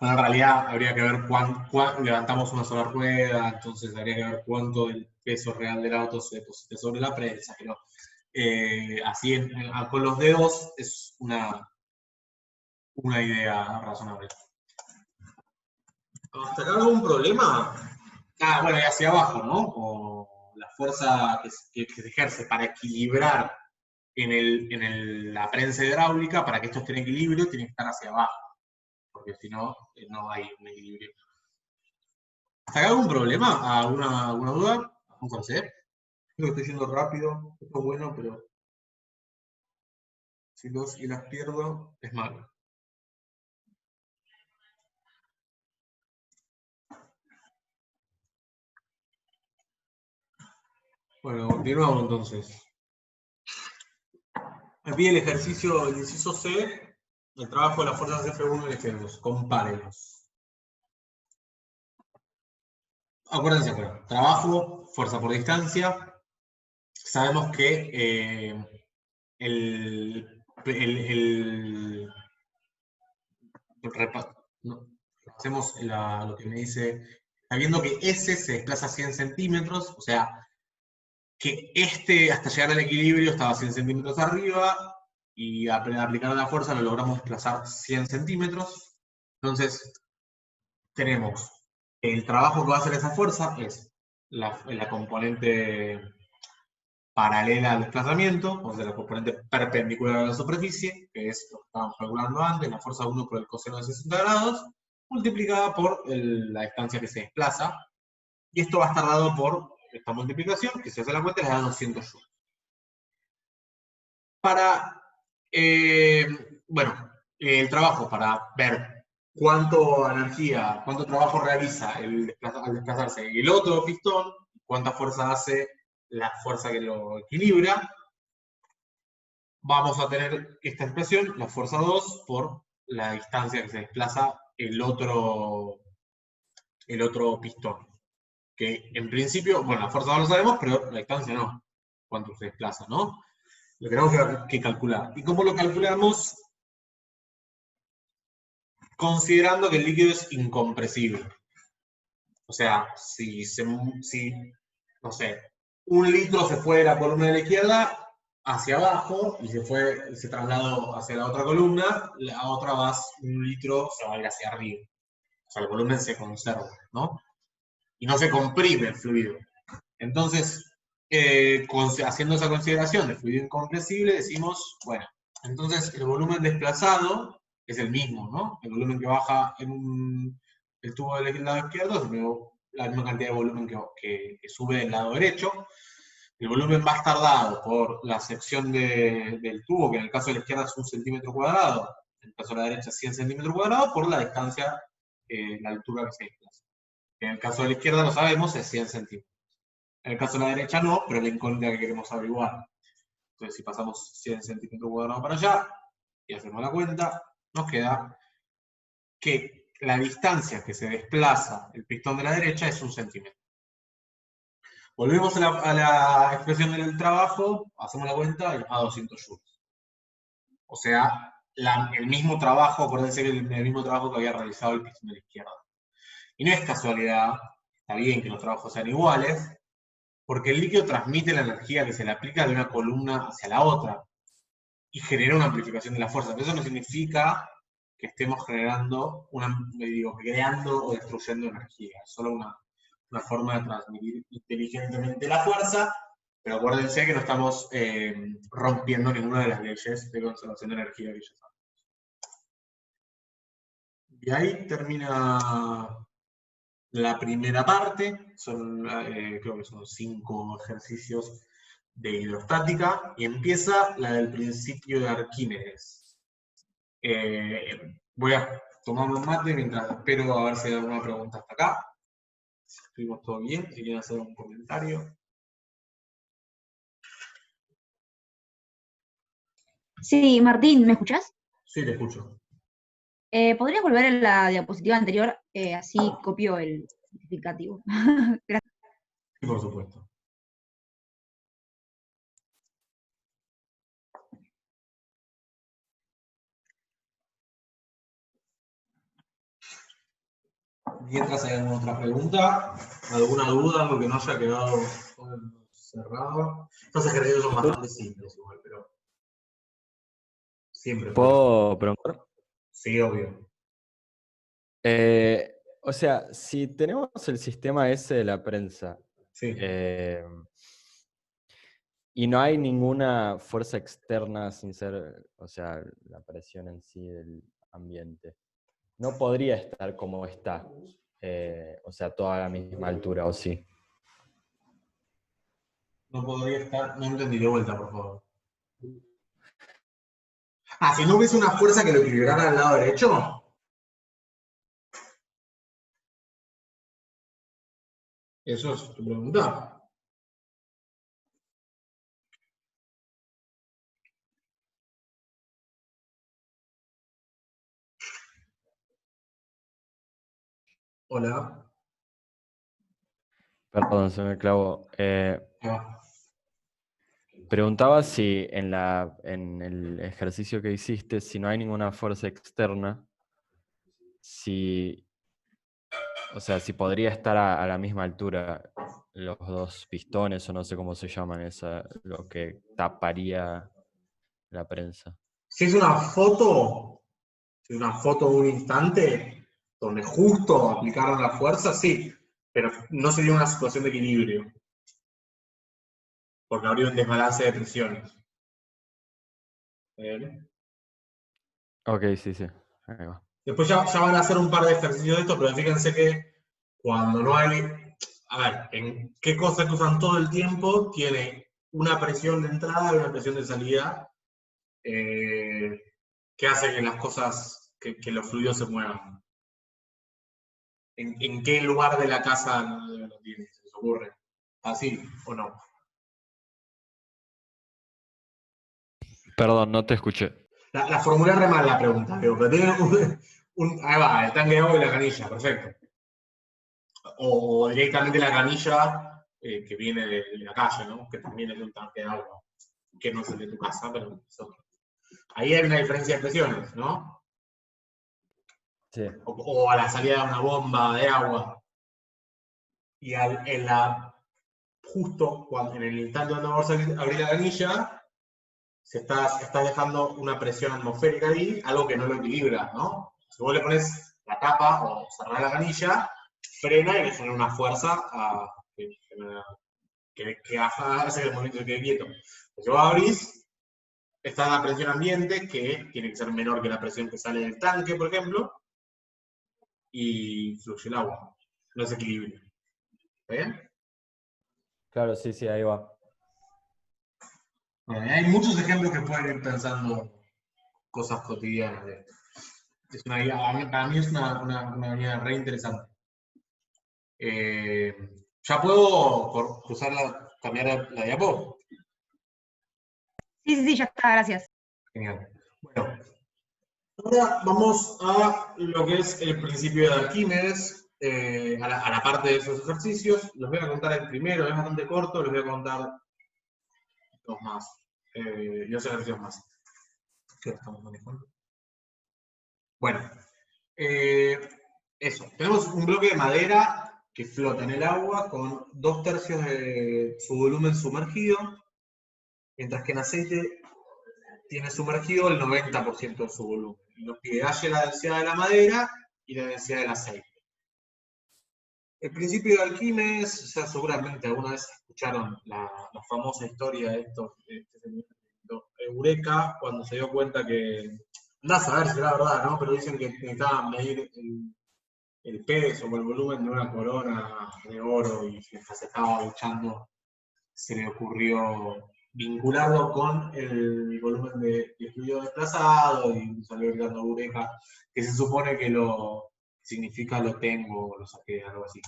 Speaker 1: Bueno, en realidad habría que ver cuánto levantamos una sola rueda, entonces habría que ver cuánto del peso real del auto se deposita sobre la prensa, pero así con los dedos es una idea razonable. ¿Hasta acá algún problema? Bueno, y hacia abajo, ¿no? O la fuerza que se ejerce para equilibrar en la prensa hidráulica, para que esto esté en equilibrio, tiene que estar hacia abajo, porque si no, no hay un equilibrio. ¿Hasta acá algún problema? ¿Alguna duda? Vamos a hacer. Creo que estoy yendo rápido, esto es bueno, pero si los y las pierdo, es malo. Bueno, continuamos entonces. Me pide el ejercicio, el inciso C, el trabajo de las fuerzas F1 y F2. Compárenlos. Acuérdense, bueno, trabajo, fuerza por distancia. Sabemos que hacemos lo que me dice, sabiendo que S se desplaza 100 centímetros, o sea, que hasta llegar al equilibrio estaba 100 centímetros arriba, y al aplicar la fuerza lo logramos desplazar 100 centímetros. Entonces, tenemos el trabajo que va a hacer esa fuerza, es la componente paralela al desplazamiento, o sea, la componente perpendicular a la superficie, que es lo que estábamos calculando antes, la fuerza 1 por el coseno de 60 grados, multiplicada por la distancia que se desplaza, y esto va a estar dado por esta multiplicación, que si hace la cuenta les da 200 joules. El trabajo para ver cuánto trabajo realiza al desplazarse el otro pistón, cuánta fuerza hace la fuerza que lo equilibra, vamos a tener esta expresión, la fuerza 2, por la distancia que se desplaza el otro pistón. Que en principio, bueno, la fuerza no lo sabemos, pero la distancia no, cuánto se desplaza, ¿no? Lo tenemos que calcular. ¿Y cómo lo calculamos? Considerando que el líquido es incompresible. O sea, si no sé, 1 litro se fue de la columna de la izquierda hacia abajo y se trasladó hacia la otra columna, la otra 1 litro se va a ir hacia arriba. O sea, el volumen se conserva, ¿no? Y no se comprime el fluido. Entonces, haciendo esa consideración de fluido incompresible, decimos, bueno, entonces el volumen desplazado es el mismo, ¿no? El volumen que baja en el tubo del lado izquierdo es la misma cantidad de volumen que sube del lado derecho. El volumen va a estar dado por la sección del tubo, que en el caso de la izquierda es 1 centímetro cuadrado, en el caso de la derecha 100 centímetros cuadrados, por la distancia, la altura que se desplaza. En el caso de la izquierda lo sabemos, es 100 centímetros. En el caso de la derecha no, pero la incógnita que queremos averiguar. Entonces, si pasamos 100 centímetros cuadrados para allá y hacemos la cuenta, nos queda que la distancia que se desplaza el pistón de la derecha es 1 centímetro. Volvemos a la expresión del trabajo, hacemos la cuenta y nos da 200 joules. O sea, el mismo trabajo, acuérdense que el mismo trabajo que había realizado el pistón de la izquierda. Y no es casualidad, está bien que los trabajos sean iguales, porque el líquido transmite la energía que se le aplica de una columna hacia la otra y genera una amplificación de la fuerza. Pero eso no significa que estemos creando o destruyendo energía. Es solo una forma de transmitir inteligentemente la fuerza Pero acuérdense que no estamos rompiendo ninguna de las leyes de conservación de energía que ya sabemos. Y ahí termina la primera parte, creo que son 5 ejercicios de hidrostática, y empieza la del principio de Arquímedes. Voy a tomar un mate mientras espero a ver si hay alguna pregunta hasta acá. Si escribimos todo bien, si quieren hacer un comentario.
Speaker 4: Sí, Martín, ¿me escuchás?
Speaker 1: Sí, te escucho.
Speaker 4: ¿Podrías volver a la diapositiva anterior? Así copio el justificativo. Gracias.
Speaker 1: Sí, por supuesto. Mientras hay alguna otra pregunta, alguna duda, algo que no haya quedado cerrado. Estos ejercicios son bastante simples igual, pero siempre.
Speaker 5: ¿Puedo preguntar?
Speaker 1: Sí, obvio.
Speaker 5: O sea, si tenemos el sistema ese de la prensa,
Speaker 1: Sí.
Speaker 5: y no hay ninguna fuerza externa sin ser, o sea, la presión en sí del ambiente, no podría estar como está, o sea, toda a la misma altura, ¿o sí?
Speaker 1: No podría estar, no entendí de vuelta, por favor. Ah, si no hubiese una fuerza que lo equilibrara al lado derecho. Eso es tu pregunta. Hola.
Speaker 5: Perdón, se me clavó.
Speaker 1: Ah,
Speaker 5: Preguntaba si en el ejercicio que hiciste, si no hay ninguna fuerza externa, o sea, si podría estar a la misma altura los dos pistones, o no sé cómo se llaman, lo que taparía la prensa.
Speaker 1: si es una foto de un instante, donde justo aplicaron la fuerza, sí, pero no sería una situación de equilibrio, porque habría un desbalance de presiones.
Speaker 5: Ok, sí, sí. Ahí va.
Speaker 1: Después ya van a hacer un par de ejercicios de esto, pero fíjense que cuando no hay, a ver, en qué cosa que usan todo el tiempo, tiene una presión de entrada y una presión de salida, que hace que las cosas, que los fluidos se muevan. ¿En qué lugar de la casa lo tiene? ¿Se les ocurre? ¿Así o no?
Speaker 5: Perdón, no te escuché.
Speaker 1: La formulé re mal la pregunta, pero tiene ahí va, el tanque de agua y la canilla, perfecto. O directamente la canilla que viene de la calle, ¿no? Que también es un tanque de agua, que no es el de tu casa, pero es otro. Ahí hay una diferencia de presiones, ¿no?
Speaker 5: Sí.
Speaker 1: O a la salida de una bomba de agua. Y justo en el instante donde vamos a abrir la canilla, estás dejando una presión atmosférica ahí, algo que no lo equilibra, ¿no? Si vos le pones la tapa o cerrás la canilla, frena y le genera una fuerza que hace que el movimiento se quede quieto. Si vos abrís, está la presión ambiente, que tiene que ser menor que la presión que sale del tanque, por ejemplo, y fluye el agua. No es equilibrio. ¿Está bien?
Speaker 5: Claro, sí, sí, ahí va.
Speaker 1: Bueno, hay muchos ejemplos que pueden ir pensando cosas cotidianas de esto. Para mí es una guía re interesante. ¿Ya puedo cambiar la diapo?
Speaker 4: Sí, ya está, gracias.
Speaker 1: Genial. Bueno, ahora vamos a lo que es el principio de Arquímedes, a la parte de esos ejercicios. Los voy a contar el primero, es bastante corto, les voy a contar dos más, y dos ejercicios más. ¿Qué estamos manejando? Bueno, eso. Tenemos un bloque de madera que flota en el agua con 2/3 de su volumen sumergido, mientras que en aceite tiene sumergido el 90% de su volumen. Y nos pide la densidad de la madera y la densidad del aceite. El principio de Arquímedes, o sea, seguramente alguna vez escucharon la famosa historia de este señor, Eureka, cuando se dio cuenta que, andás a ver si era verdad, ¿no? Pero dicen que necesitaban medir el peso o el volumen de una corona de oro y mientras se estaba duchando se le ocurrió vincularlo con el volumen de fluido desplazado y salió gritando Eureka, que se supone que lo significa lo tengo, lo saqué, algo así.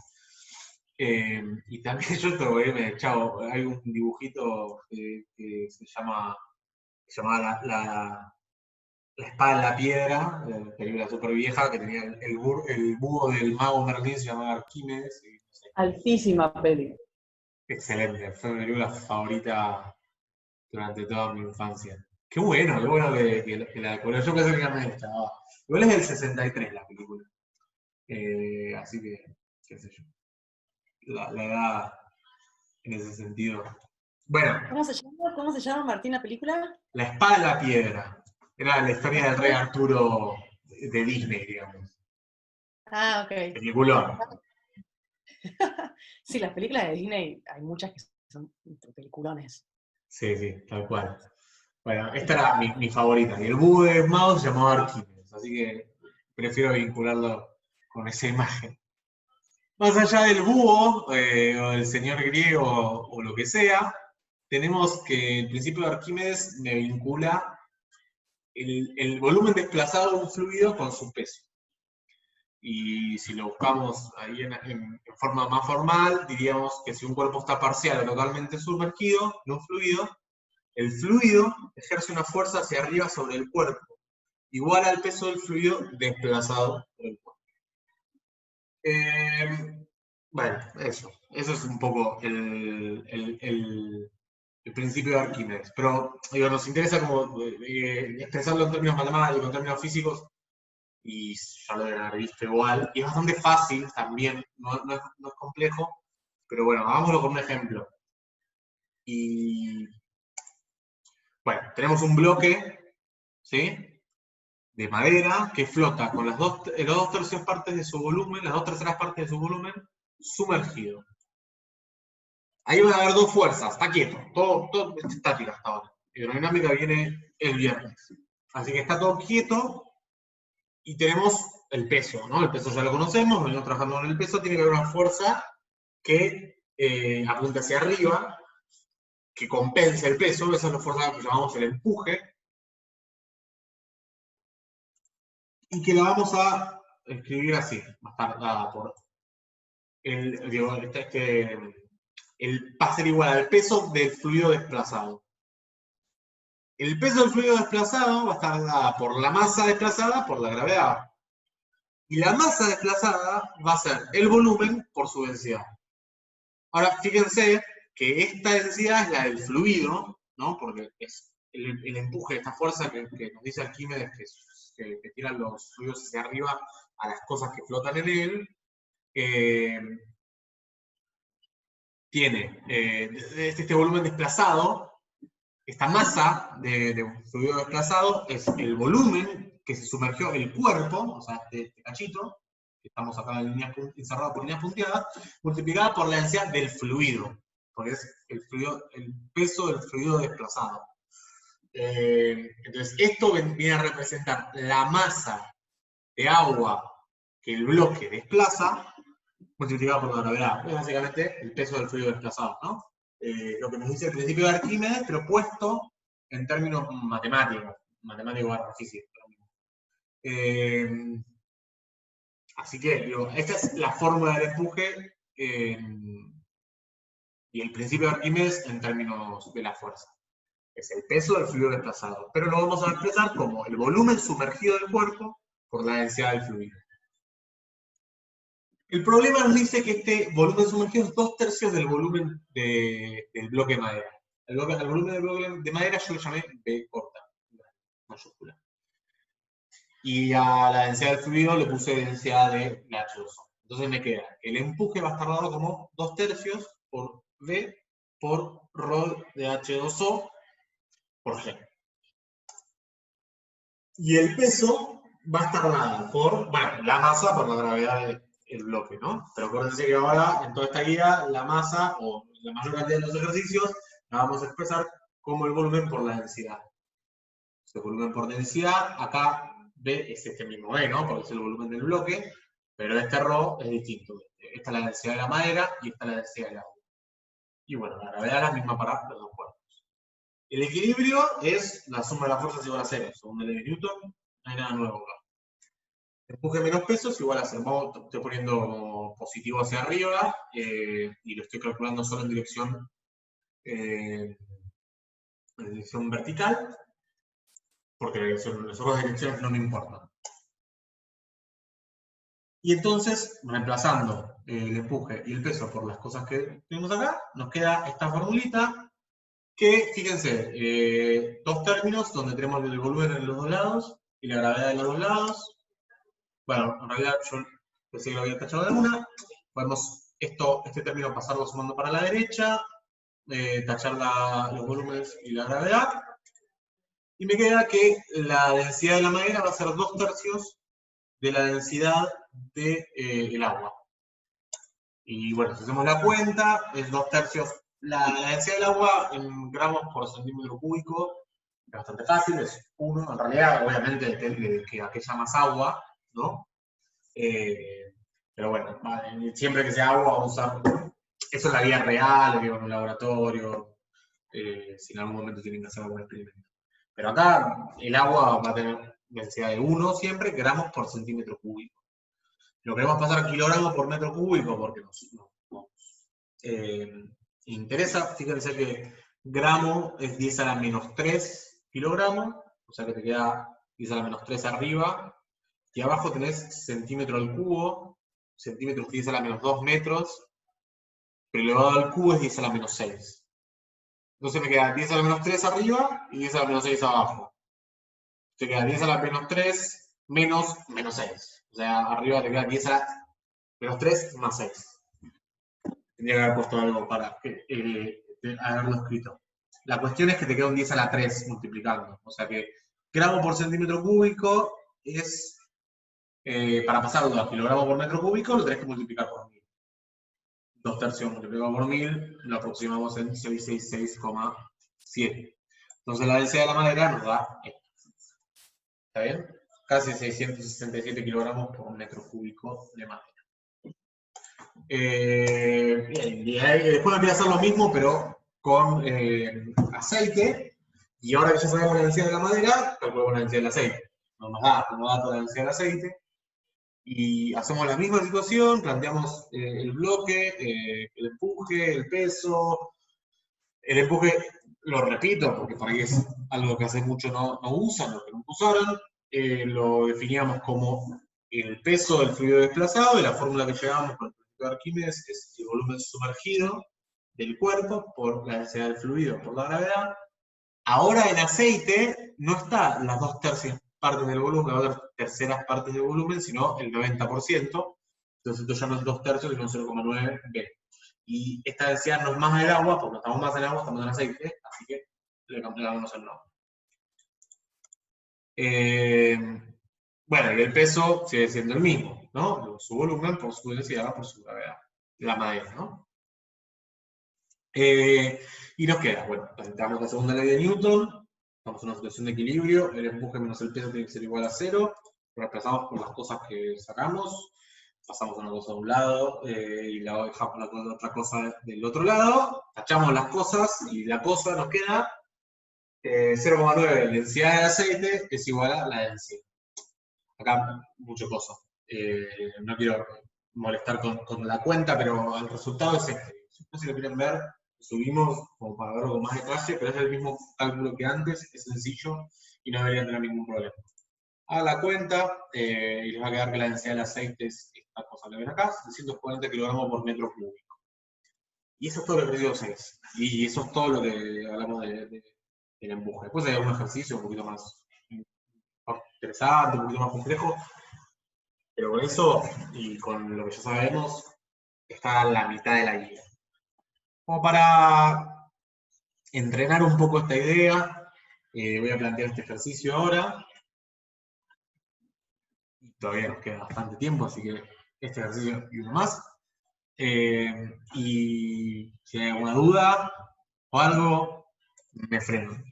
Speaker 1: Y también yo te voy a irme, chao, hay un dibujito que se llamaba la espada en la piedra, película súper vieja, que tenía el búho del mago Merlín, se llamaba Arquímedes. Y, no sé,
Speaker 2: Altísima peli.
Speaker 1: excelente, fue mi película favorita durante toda mi infancia. Qué bueno que la decoré. Yo pensé que era medio chavada. Igual es del 63 la película. Así que, qué sé yo. La edad en ese sentido. Bueno,
Speaker 2: ¿Cómo se llama, Martín, la película?
Speaker 1: La espada en la piedra. Era la historia del rey Arturo de Disney, digamos.
Speaker 2: Ah, ok.
Speaker 1: Peliculón.
Speaker 2: Sí, las películas de Disney, hay muchas que son peliculones.
Speaker 1: Sí, sí, tal cual. Bueno, esta era mi favorita. Y el búho de Mao se llamaba Arquímedes, así que prefiero vincularlo con esa imagen. Más allá del búho, o del señor griego, o lo que sea, tenemos que el principio de Arquímedes me vincula el volumen desplazado de un fluido con su peso. Y si lo buscamos ahí en forma más formal, diríamos que si un cuerpo está parcial o totalmente sumergido en un fluido, el fluido ejerce una fuerza hacia arriba sobre el cuerpo, igual al peso del fluido desplazado por el cuerpo. Bueno, eso es un poco el principio de Arquímedes. Pero digo, nos interesa como expresarlo en términos matemáticos, en términos físicos, y ya lo deben haber visto igual. Y es bastante fácil también, no es complejo, pero bueno, hagámoslo con un ejemplo. Y bueno, tenemos un bloque, ¿sí?, de madera que flota con las dos terceras partes de su volumen, las 2/3 partes de su volumen, sumergido. Ahí van a haber dos fuerzas, está quieto, todo estático hasta ahora. Hidrodinámica viene el viernes. Así que está todo quieto y tenemos el peso, ¿no? El peso ya lo conocemos, venimos trabajando con el peso, tiene que haber una fuerza que apunte hacia arriba, que compense el peso, esa es la fuerza que llamamos el empuje, y que la vamos a escribir así, va a estar dada por va a ser igual al peso del fluido desplazado. El peso del fluido desplazado va a estar dada por la masa desplazada por la gravedad. Y la masa desplazada va a ser el volumen por su densidad. Ahora, fíjense que esta densidad es la del fluido, ¿no? Porque es el empuje, esta fuerza que nos dice Arquímedes que tiran los fluidos hacia arriba a las cosas que flotan en él. Tiene este volumen desplazado, esta masa de un fluido desplazado es el volumen que se sumergió el cuerpo, o sea, este cachito, que estamos acá en líneas encerrado por líneas punteadas, multiplicada por la densidad del fluido, porque es el peso del fluido desplazado. Entonces, esto viene a representar la masa de agua que el bloque desplaza, multiplicado por la gravedad. Es básicamente el peso del fluido desplazado, ¿no? Lo que nos dice el principio de Arquímedes, pero puesto en términos matemáticos, barra física. Así que, digo, esta es la fórmula del empuje y el principio de Arquímedes en términos de la fuerza. Es el peso del fluido desplazado, pero lo vamos a expresar como el volumen sumergido del cuerpo por la densidad del fluido. El problema nos dice que este volumen sumergido es 2/3 del volumen del bloque de madera. Al volumen del bloque de madera yo lo llamé B corta, mayúscula. Y a la densidad del fluido le puse densidad de la H2O. Entonces me queda que el empuje va a estar dado como 2/3 por V por ρ de H2O por G. Y el peso va a estar dado por, bueno, la masa por la gravedad el bloque, ¿no? Pero acuérdense que ahora, en toda esta guía, la masa, o la mayor cantidad de los ejercicios, la vamos a expresar como el volumen por la densidad. El volumen por densidad, acá B es este mismo B, ¿no? Porque es el volumen del bloque, pero este ρ es distinto. Esta es la densidad de la madera y esta es la densidad del agua. Y bueno, la gravedad es la misma para los dos cuerpos. El equilibrio es la suma de las fuerzas igual a 0, según Ley de Newton, no hay nada nuevo acá. Empuje menos peso es igual a 0. Estoy poniendo positivo hacia arriba y lo estoy calculando solo en dirección vertical, porque las otras direcciones no me importan. Y entonces, reemplazando el empuje y el peso por las cosas que tenemos acá, nos queda esta formulita que, fíjense, dos términos donde tenemos el volumen en los dos lados y la gravedad de los dos lados. Bueno, en realidad yo pensé que lo había tachado de una. Podemos este término pasarlo sumando para la derecha, tachar los volúmenes y la gravedad. Y me queda que la densidad de la madera va a ser 2/3 de la densidad del agua. Y bueno, si hacemos la cuenta, es 2/3. La densidad del agua en gramos por centímetro cúbico es bastante fácil, es 1. En realidad, obviamente, depende de que aquella más agua, ¿no? Pero bueno, siempre que sea agua, vamos a usar. Eso es la vida real, en un laboratorio, si en algún momento tienen que hacer algún experimento. Pero acá el agua va a tener densidad de 1 siempre, gramos por centímetro cúbico. Lo queremos pasar a kilogramos por metro cúbico porque nos interesa. Fíjense que gramo es 10 a la menos 3 kilogramos, o sea que te queda 10 a la menos 3 arriba, y abajo tenés centímetro al cubo, centímetro es 10 a la menos 2 metros, pero elevado al cubo es 10 a la menos 6. Entonces me queda 10 a la menos 3 arriba y 10 a la menos 6 abajo. Te queda 10 a la menos 3 menos 6. O sea, arriba te queda 10 a la menos 3 más 6. Tendría que haber puesto algo para haberlo escrito. La cuestión es que te queda un 10 a la 3 multiplicando. O sea que gramo por centímetro cúbico es, para pasarlo a kilogramo por metro cúbico, lo tenés que multiplicar por 1000. 2/3 multiplicado por 1000, lo aproximamos en 666,7. Entonces la densidad de la madera nos da esto. ¿Está bien? Casi 667 kilogramos por metro cúbico de madera. Bien, y después voy a hacer lo mismo, pero con aceite. Y ahora que ya sabemos la densidad de la madera, calculamos la densidad del aceite. Nos da toda la densidad del aceite. Y hacemos la misma situación, planteamos el bloque, el empuje, el peso. El empuje, lo repito, porque por ahí es algo que hace mucho no usan, lo que nunca usaron. Lo definíamos como el peso del fluido desplazado, y la fórmula que llevamos con el principio de Arquímedes es el volumen sumergido del cuerpo por la densidad del fluido por la gravedad. Ahora en aceite no está las 2/3 partes del volumen, las 2/3 partes del volumen, sino el 90%. Entonces esto ya no es 2/3, sino 0,9 B. Y esta densidad no es más del agua, porque estamos más en agua, estamos en aceite, así que le cambiamos el nombre. Bueno, y el peso sigue siendo el mismo, ¿no? Su volumen por su densidad, por su gravedad. La madera, ¿no? Y nos queda, bueno, planteamos la segunda ley de Newton, estamos en una situación de equilibrio, el empuje menos el peso tiene que ser igual a 0, reemplazamos por las cosas que sacamos, pasamos una cosa de un lado y la dejamos la otra cosa del otro lado, tachamos las cosas y la cosa nos queda 0,9 densidad de aceite es igual a la densidad. Acá mucho cosa. No quiero molestar con la cuenta, pero el resultado es este. Si lo quieren ver, lo subimos como para verlo con más detalle, pero es el mismo cálculo que antes, es sencillo y no debería tener ningún problema. Haga la cuenta y les va a quedar que la densidad del aceite es esta cosa que ven acá, 740 kilogramos por metro cúbico. Y eso es todo lo que ejercicio 6. Y eso es todo lo que hablamos del empuje. Después hay algún ejercicio un poquito más interesante, un poquito más complejo, pero con eso y con lo que ya sabemos, está la mitad de la guía. Como para entrenar un poco esta idea, voy a plantear este ejercicio ahora. Todavía nos queda bastante tiempo, así que este ejercicio y uno más. Y si hay alguna duda o algo, me freno.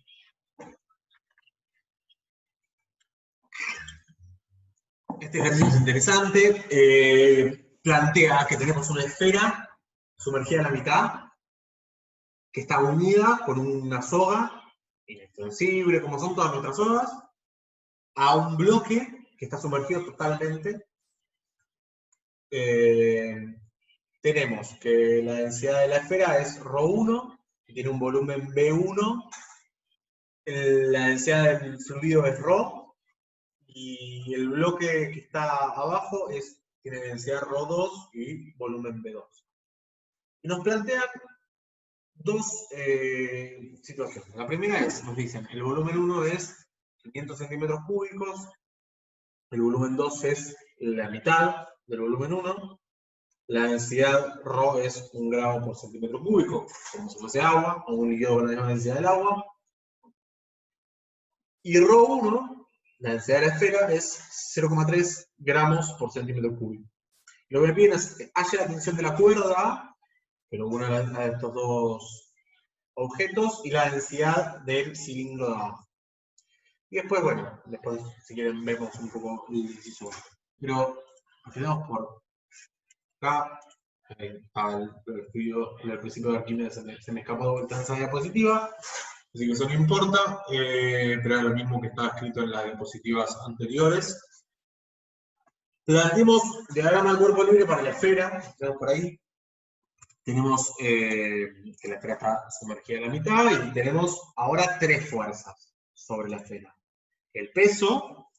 Speaker 1: Este ejercicio es interesante. Plantea que tenemos una esfera sumergida a la mitad, que está unida con una soga inextensible, como son todas nuestras sogas, a un bloque que está sumergido totalmente. Tenemos que la densidad de la esfera es ρ1, que tiene un volumen V1, la densidad del fluido es ρ, y el bloque que está abajo tiene densidad ρ2 y volumen V2. Y nos plantean dos situaciones. La primera es, nos dicen, el volumen 1 es 500 centímetros cúbicos, el volumen 2 es la mitad del volumen 1, la densidad ρ es 1 gramo por centímetro cúbico, como si fuese agua, o un líquido con la misma densidad del agua. Y ρ1, la densidad de la esfera, es 0,3 gramos por centímetro cúbico. Lo que me piden es que haya la tensión de la cuerda, pero una de estos dos objetos, y la densidad del cilindro de abajo. Y después, bueno, después, si quieren, vemos un poco el inciso. Pero, empezamos por acá. Al principio de Arquímedes se me escapó esa diapositiva, así que eso no importa, pero es lo mismo que estaba escrito en las diapositivas anteriores. Planteemos diagrama de cuerpo libre para la esfera, tenemos por ahí. Tenemos que la esfera está sumergida en la mitad y tenemos ahora tres fuerzas sobre la esfera. El peso,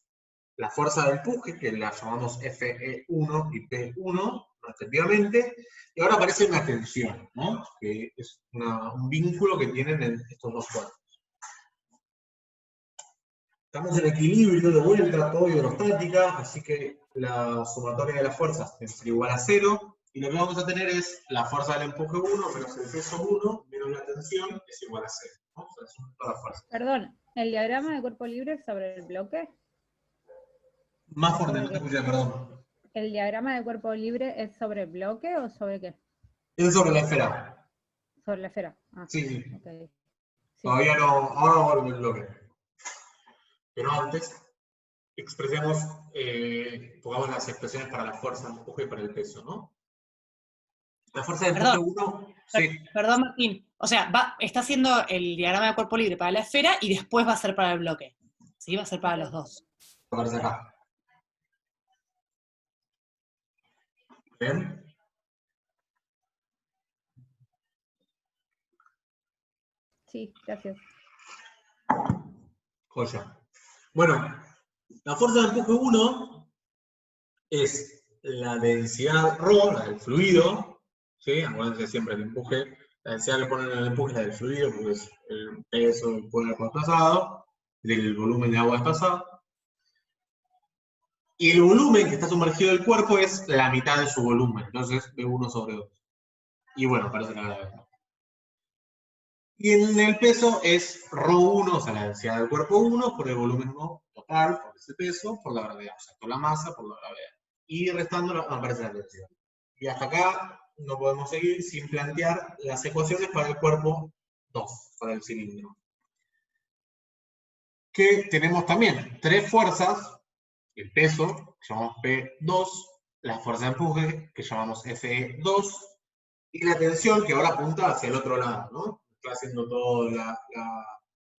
Speaker 1: la fuerza de empuje, que la llamamos Fe1 y P1, respectivamente, y ahora aparece una tensión, ¿no? Que es un vínculo que tienen en estos dos cuerpos. Estamos en equilibrio de vuelta, todo hidrostática, así que la sumatoria de las fuerzas es igual a 0, y lo que vamos a tener es la fuerza del empuje 1 menos el peso 1 menos la tensión es igual a 0, ¿no? O sea, son todas las fuerzas.
Speaker 3: Perdón, ¿el diagrama de cuerpo libre es sobre el bloque?
Speaker 1: Más fuerte, no te escuché, perdón.
Speaker 3: ¿El diagrama de cuerpo libre es sobre el bloque o sobre qué?
Speaker 1: Es sobre la esfera.
Speaker 3: Sobre la esfera. Ah,
Speaker 1: sí.
Speaker 3: Okay. Sí.
Speaker 1: Todavía no, ahora vuelve el bloque. Pero antes, expresemos, pongamos las expresiones para la fuerza de empuje y para el peso, ¿no? La fuerza de empuje 1, sí.
Speaker 2: Perdón, Martín. O sea, está haciendo el diagrama de cuerpo libre para la esfera y después va a ser para el bloque. ¿Sí? Va a ser para los dos.
Speaker 1: Aparece acá. ¿Bien?
Speaker 3: Sí, gracias.
Speaker 1: Joya. Bueno, la fuerza de empuje 1 es la densidad ρ, la del fluido, ¿sí? Acuérdense siempre el empuje, la densidad que ponen en el empuje es la del fluido, porque es el peso del cuerpo desplazado, del volumen de agua desplazado. Y el volumen que está sumergido del cuerpo es la mitad de su volumen, entonces V1 sobre 2. Y bueno, aparece la gravedad. Y en el peso es ρ1, o sea, la densidad del cuerpo 1, por el volumen total, por ese peso, por la gravedad. O sea, por la masa, por la gravedad. Y restando aparece la tensión. Y hasta acá no podemos seguir sin plantear las ecuaciones para el cuerpo 2, para el cilindro. Que tenemos también tres fuerzas. El peso, que llamamos P2, la fuerza de empuje, que llamamos Fe2, y la tensión, que ahora apunta hacia el otro lado, ¿no? Está haciendo toda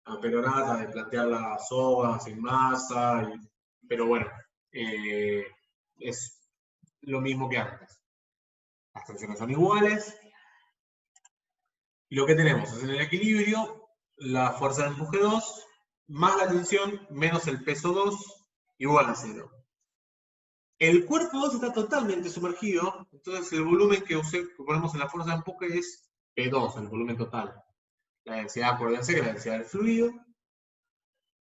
Speaker 1: la perorata de plantear la soga sin masa, pero bueno, es lo mismo que antes. Las tensiones son iguales, y lo que tenemos es en el equilibrio la fuerza de empuje 2, más la tensión, menos el peso 2, igual a 0. El cuerpo 2 está totalmente sumergido, entonces el volumen que ponemos en la fuerza de empuje es P2, el volumen total. La densidad, acuérdense que es la densidad del fluido,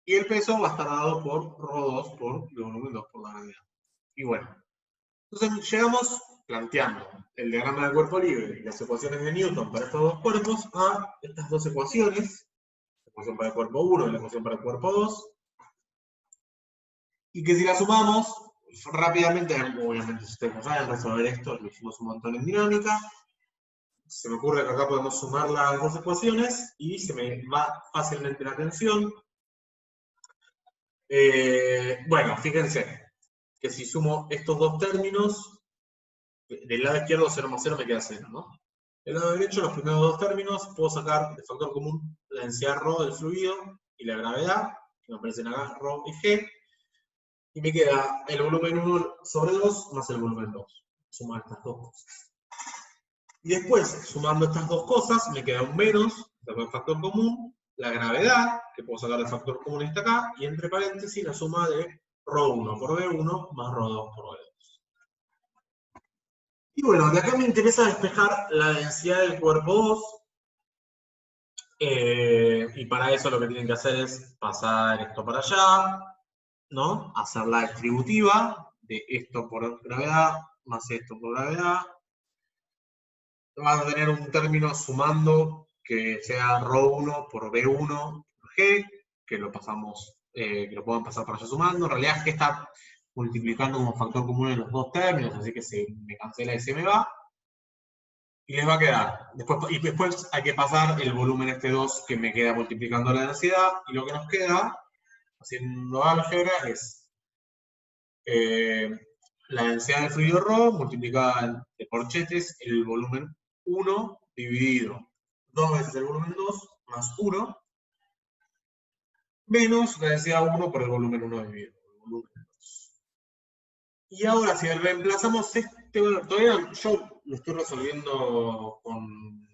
Speaker 1: y el peso va a estar dado por ρ2 por el volumen 2 por la gravedad. Y bueno, entonces llegamos planteando el diagrama del cuerpo libre y las ecuaciones de Newton para estos dos cuerpos a estas dos ecuaciones, la ecuación para el cuerpo 1 y la ecuación para el cuerpo 2, y que si la sumamos, rápidamente, obviamente si ustedes no saben resolver esto, lo hicimos un montón en dinámica. Se me ocurre que acá podemos sumar las dos ecuaciones y se me va fácilmente la tensión. Bueno, fíjense que si sumo estos dos términos, del lado izquierdo 0 más 0 me queda 0, ¿no? Del lado derecho, los primeros dos términos, puedo sacar de factor común la densidad ρ del fluido y la gravedad, que me aparecen acá, ρ y g, y me queda el volumen 1 sobre 2 más el volumen 2. Sumar estas dos cosas. Y después, sumando estas dos cosas, me queda un menos, saco el factor común, la gravedad, que puedo sacar del factor común está acá, y entre paréntesis la suma de ρ1 por v1 más ρ2 por v2. Y bueno, de acá me interesa despejar la densidad del cuerpo 2, y para eso lo que tienen que hacer es pasar esto para allá, ¿no? Hacer la distributiva de esto por gravedad más esto por gravedad. Van a tener un término sumando que sea ρ1 por v1 por g, que lo pasamos, que lo puedan pasar para allá sumando. En realidad g está multiplicando como factor común en los dos términos, así que se me cancela y se me va. Y les va a quedar. Después hay que pasar el volumen este 2 que me queda multiplicando la densidad, y lo que nos queda, haciendo álgebra, es la densidad del fluido ρ multiplicada de corchetes el volumen 1 dividido 2 veces el volumen 2 más 1 menos la densidad 1 por el volumen 1 dividido el volumen 2. Y ahora si reemplazamos este valor, todavía yo lo estoy resolviendo con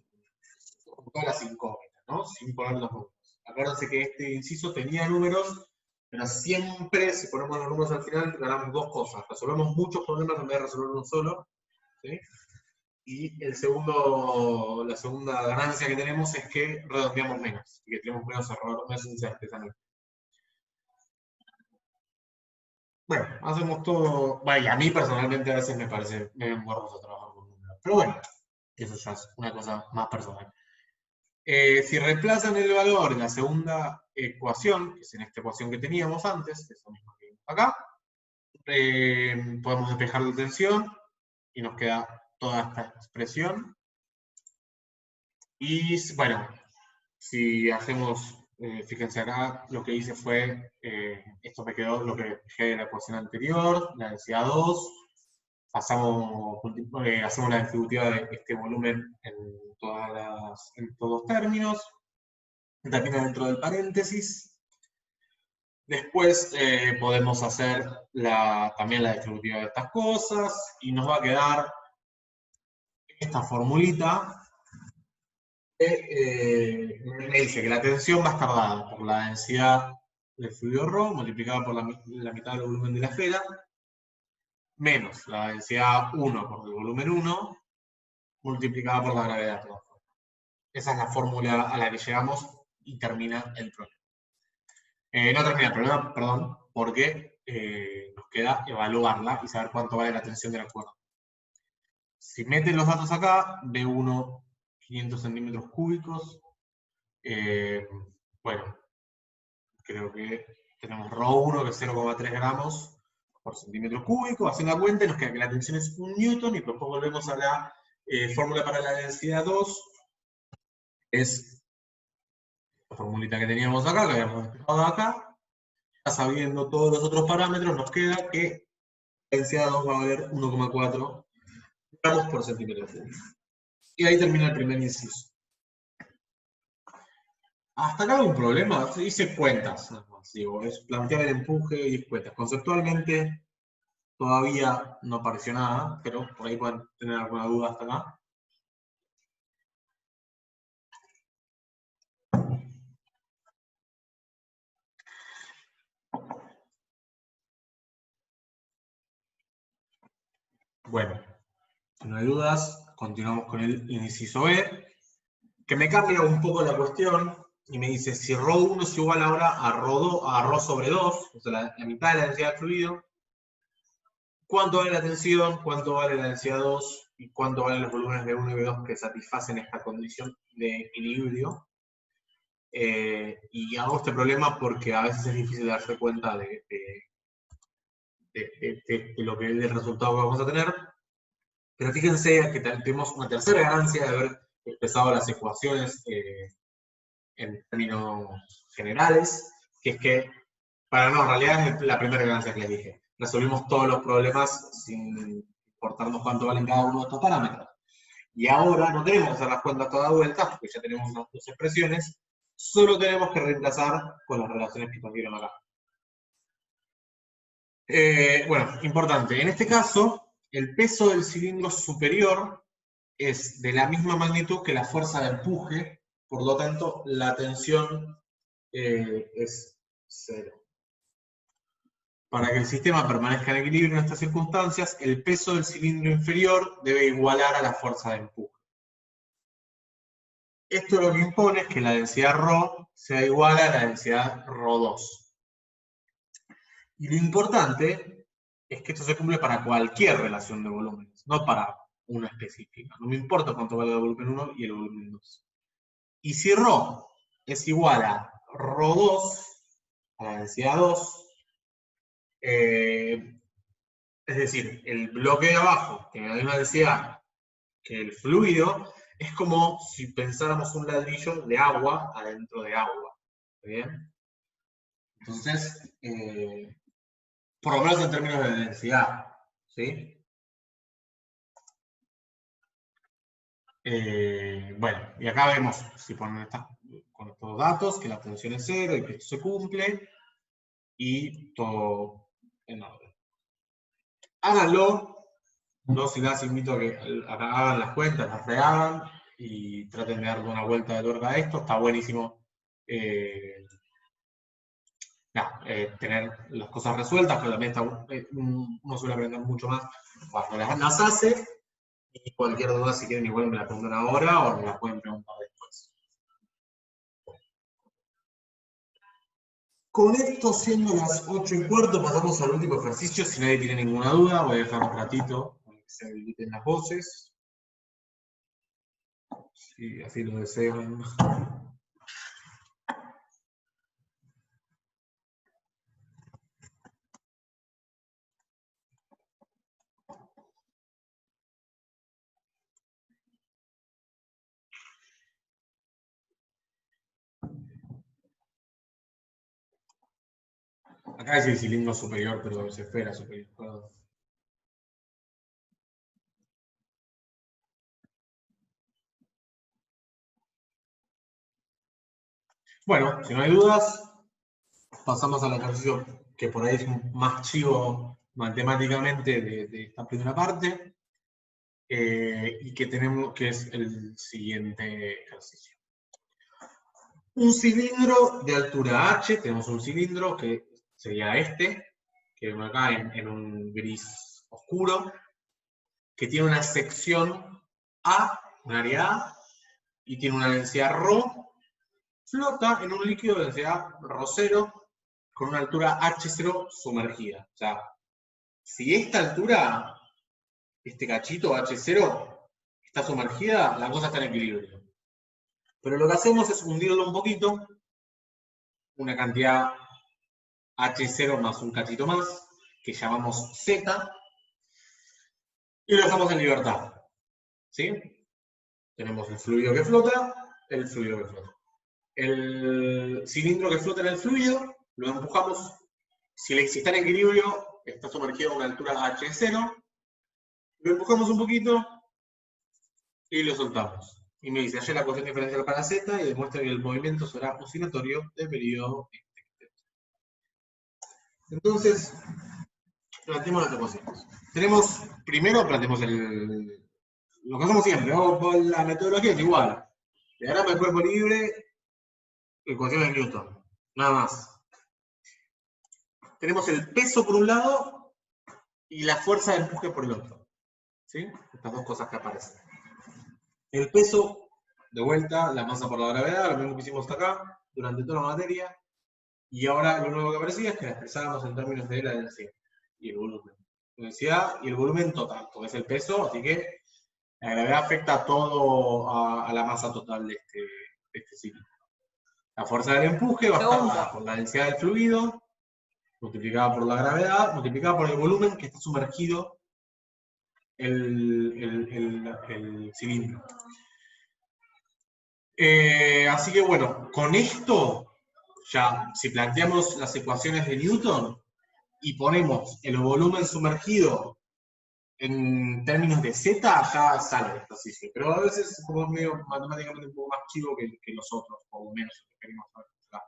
Speaker 1: todas las incógnitas, ¿no? Sin poner los números. Acuérdense que este inciso tenía números, pero siempre si ponemos los números al final ganamos dos cosas. Resolvemos muchos problemas en vez de resolver uno solo, ¿sí? Y la segunda ganancia que tenemos es que redondeamos menos, y que tenemos menos error, menos incerteza. Bueno, hacemos todo. Vaya, a mí personalmente a veces me parece medio engorroso trabajar con números. Pero bueno, eso ya es una cosa más personal. Si reemplazan el valor en la segunda ecuación, que es en esta ecuación que teníamos antes, que es lo mismo que vimos acá, podemos despejar la tensión y nos queda toda esta expresión. Y bueno, si hacemos, fíjense acá, lo que hice fue, esto me quedó lo que dejé de la ecuación anterior, la densidad 2, hacemos la distributiva de este volumen en todos los términos, también dentro del paréntesis. Después podemos hacer también la distributiva de estas cosas, y nos va a quedar esta formulita. Me dice que la tensión va a estar dada por la densidad del fluido ρ multiplicada por la mitad del volumen de la esfera, menos la densidad 1 por el volumen 1, multiplicada por la gravedad. Esa es la fórmula a la que llegamos y termina el problema. No termina el problema, perdón, porque nos queda evaluarla y saber cuánto vale la tensión de la cuerda. Si meten los datos acá, B1 500 centímetros cúbicos. Bueno, creo que tenemos ρ1 que es 0,3 gramos por centímetro cúbico. Haciendo la cuenta nos queda que la tensión es 1 newton, y después volvemos a la fórmula para la densidad 2. Es la formulita que teníamos acá, que habíamos despejado acá. Ya sabiendo todos los otros parámetros, nos queda que la densidad 2 va a valer 1,4 gramos por centímetro cúbico. Y ahí termina el primer inciso. Hasta acá hay un problema, hice cuentas, digo, es plantear el empuje y cuentas. Conceptualmente todavía no apareció nada, pero por ahí pueden tener alguna duda hasta acá. Bueno, si no hay dudas, continuamos con el inciso B, que me cambia un poco la cuestión. Y me dice, si ρ1 es igual ahora a ρ sobre 2, o sea, la mitad de la densidad del fluido, ¿cuánto vale la tensión? ¿Cuánto vale la densidad 2? ¿Y cuánto valen los volúmenes B1 y B2 que satisfacen esta condición de equilibrio? Y hago este problema porque a veces es difícil darse cuenta de lo que del resultado que vamos a tener. Pero fíjense que tenemos una tercera ganancia de haber expresado las ecuaciones en términos generales, que es que, en realidad es la primera ganancia que les dije. Resolvimos todos los problemas sin importarnos cuánto valen cada uno de estos parámetros. Y ahora no tenemos que hacer las cuentas todas vueltas, porque ya tenemos las dos expresiones, solo tenemos que reemplazar con las relaciones que nos dieron acá. Bueno, importante, en este caso, el peso del cilindro superior es de la misma magnitud que la fuerza de empuje, por lo tanto, la tensión es 0. Para que el sistema permanezca en equilibrio en estas circunstancias, el peso del cilindro inferior debe igualar a la fuerza de empuje. Esto lo que impone es que la densidad ρ sea igual a la densidad ρ2. Y lo importante es que esto se cumple para cualquier relación de volúmenes, no para una específica. No me importa cuánto vale el volumen 1 y el volumen 2. Y si ρ es igual a ρ2, a la densidad 2, es decir, el bloque de abajo tiene la misma densidad que el fluido, es como si pensáramos un ladrillo de agua adentro de agua. ¿Está bien? Entonces, por lo menos en términos de densidad, ¿sí? Bueno, y acá vemos, si ponen con estos datos, que la tensión es 0 y que esto se cumple, y todo en orden. Háganlo. No, si las invito a que hagan las cuentas, las rehagan y traten de darle una vuelta de tuerca a esto. Está buenísimo tener las cosas resueltas, pero también uno suele aprender mucho más cuando las hace. Y cualquier duda, si quieren, igual me la preguntan ahora o me la pueden preguntar después. Con esto, siendo las 8:15, pasamos al último ejercicio. Si nadie tiene ninguna duda, voy a dejar un ratito para que se habiliten las voces. Si así lo desean. Acá es el cilindro superior, pero es esfera superior. Perdón. Bueno, si no hay dudas, pasamos al ejercicio que por ahí es más chivo matemáticamente de esta primera parte, y que tenemos, que es el siguiente ejercicio. Un cilindro de altura h, tenemos un cilindro que sería este, que vemos acá en un gris oscuro, que tiene una sección A, un área A, y tiene una densidad ρ, flota en un líquido de densidad ρ0, con una altura h0 sumergida. O sea, si esta altura, este cachito h0, está sumergida, la cosa está en equilibrio. Pero lo que hacemos es hundirlo un poquito, una cantidad h0 más un cachito más, que llamamos z, y lo dejamos en libertad. ¿Sí? Tenemos el fluido que flota, el fluido que flota. El cilindro que flota en el fluido, lo empujamos. Si está en equilibrio, está sumergido a una altura h0, lo empujamos un poquito y lo soltamos. Y me dice, hallé la ecuación diferencial para z y demuestra que el movimiento será oscilatorio de periodo extenso. Entonces, planteemos las ecuaciones. Primero planteemos lo que hacemos siempre, la metodología es igual. Diagrama de cuerpo libre, ecuación de Newton, nada más. Tenemos el peso por un lado y la fuerza de empuje por el otro. ¿Sí? Estas dos cosas que aparecen. El peso, de vuelta, la masa por la gravedad, lo mismo que hicimos acá, durante toda la materia. Y ahora lo nuevo que aparecía es que la expresábamos en términos de la densidad y el volumen. La densidad y el volumen total, todo es el peso, así que la gravedad afecta a todo, a la masa total de este ciclo. La fuerza del empuje va a estar por la densidad del fluido multiplicada por la gravedad, multiplicada por el volumen que está sumergido el cilindro. Así que bueno, con esto, ya si planteamos las ecuaciones de Newton y ponemos el volumen sumergido en términos de Z, ya sale esta cifra. Pero a veces es como medio matemáticamente un poco más chivo que los otros, por lo menos lo que queremos saber acá.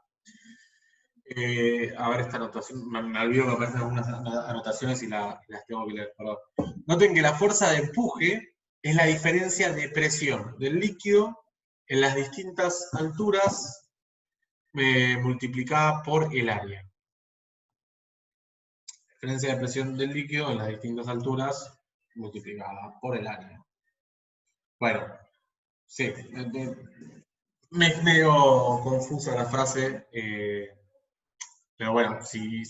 Speaker 1: A ver esta anotación, me olvido que aparecen algunas anotaciones y las tengo que leer, perdón. Noten que la fuerza de empuje es la diferencia de presión del líquido en las distintas alturas multiplicada por el área. Diferencia de presión del líquido en las distintas alturas multiplicada por el área. Bueno, sí, me es medio confusa la frase, pero bueno, si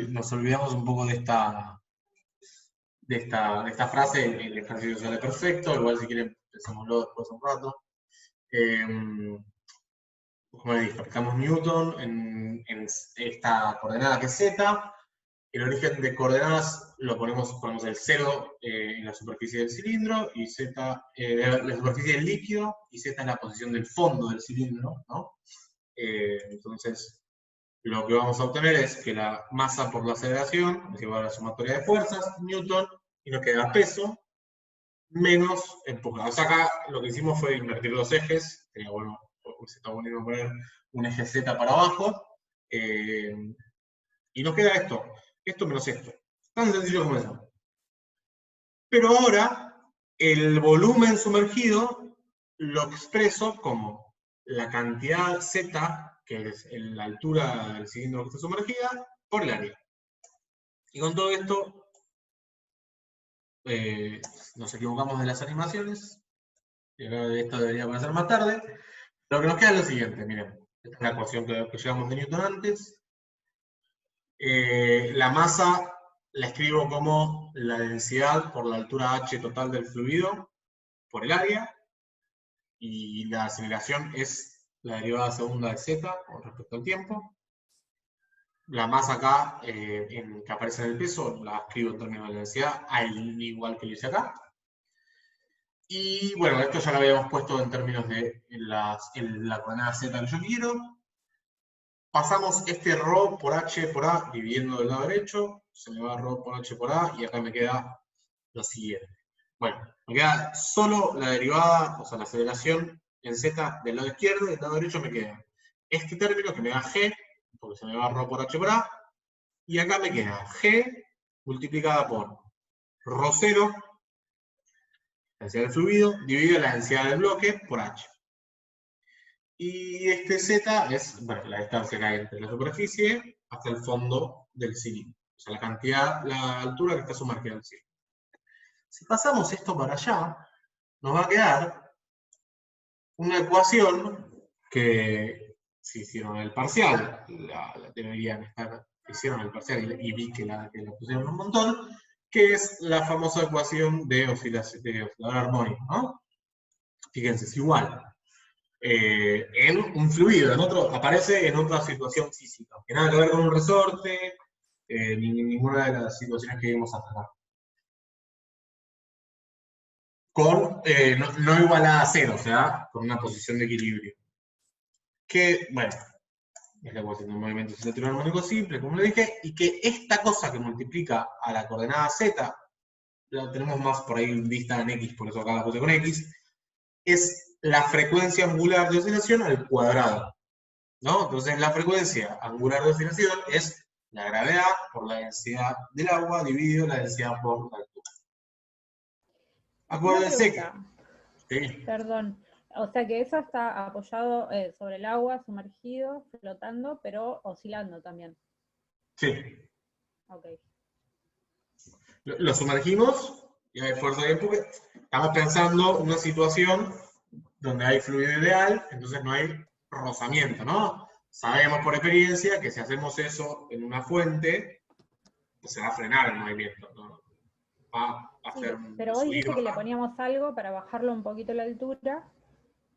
Speaker 1: nos olvidamos un poco de esta frase, el ejercicio sale perfecto, igual si quieren pensémoslo después un rato. Como les dije, aplicamos Newton en esta coordenada que es Z. El origen de coordenadas lo ponemos el 0 en la superficie del cilindro, y Z, la superficie del líquido, y Z es la posición del fondo del cilindro, ¿no? Entonces, lo que vamos a obtener es que la masa por la aceleración es igual a la sumatoria de fuerzas, Newton, y nos queda peso, menos empuje. O sea, acá lo que hicimos fue invertir los ejes, sería bueno, se está bueno poner un eje Z para abajo, y nos queda esto menos esto. Tan sencillo como eso. Pero ahora, el volumen sumergido lo expreso como la cantidad Z, que es la altura del cilindro que está sumergida, por el área. Y con todo esto, nos equivocamos de las animaciones. Y ahora esto debería aparecer más tarde. Lo que nos queda es lo siguiente, miren. Esta es la ecuación que llevamos de Newton antes. La masa la escribo como la densidad por la altura h total del fluido por el área, y la aceleración es la derivada segunda de z con respecto al tiempo. La masa acá, que aparece en el peso, la escribo en términos de densidad, al igual que lo hice acá. Y bueno, esto ya lo habíamos puesto en términos de la coordenada z que yo quiero. Pasamos este ρ por h por a dividiendo del lado derecho, se me va ρ por h por a, y acá me queda lo siguiente. Bueno, me queda solo la derivada, o sea, la aceleración en z del lado izquierdo, y del lado derecho me queda este término que me da g, porque se me va ρ por h por a, y acá me queda g multiplicada por ρ0, la densidad del fluido, dividido la densidad del bloque por h. Y este z es, bueno, la distancia que hay entre la superficie hasta el fondo del cilindro. O sea, la cantidad, la altura que está sumergida en el cilindro. Si pasamos esto para allá, nos va a quedar una ecuación que, si hicieron el parcial, la deberían estar, hicieron el parcial y vi que la pusieron un montón, que es la famosa ecuación de oscilador armónico, ¿no? Fíjense, es igual. En un fluido, aparece en otra situación física, que nada que ver con un resorte, ni ninguna de las situaciones que vimos hasta acá. Con, no igualada a cero, o sea, con una posición de equilibrio. Que, bueno, es la ecuación de un movimiento oscilatorio armónico simple, como le dije, y que esta cosa que multiplica a la coordenada z, la tenemos más por ahí vista en x, por eso acá la puse con x, es la frecuencia angular de oscilación al cuadrado, ¿no? Entonces la frecuencia angular de oscilación es la gravedad por la densidad del agua dividido la densidad por la altura. Acuérdense que... Sí.
Speaker 3: Perdón. O sea que eso está apoyado sobre el agua, sumergido, flotando, pero oscilando también.
Speaker 1: Sí.
Speaker 3: Ok.
Speaker 1: Lo sumergimos y hay fuerza de empuje. Estamos pensando en una situación donde hay fluido ideal, entonces no hay rozamiento, ¿no? Sabemos por experiencia que si hacemos eso en una fuente, se va a frenar el movimiento, ¿no? Va a hacer un
Speaker 3: pero vos dijiste que le poníamos algo para bajarlo un poquito la altura,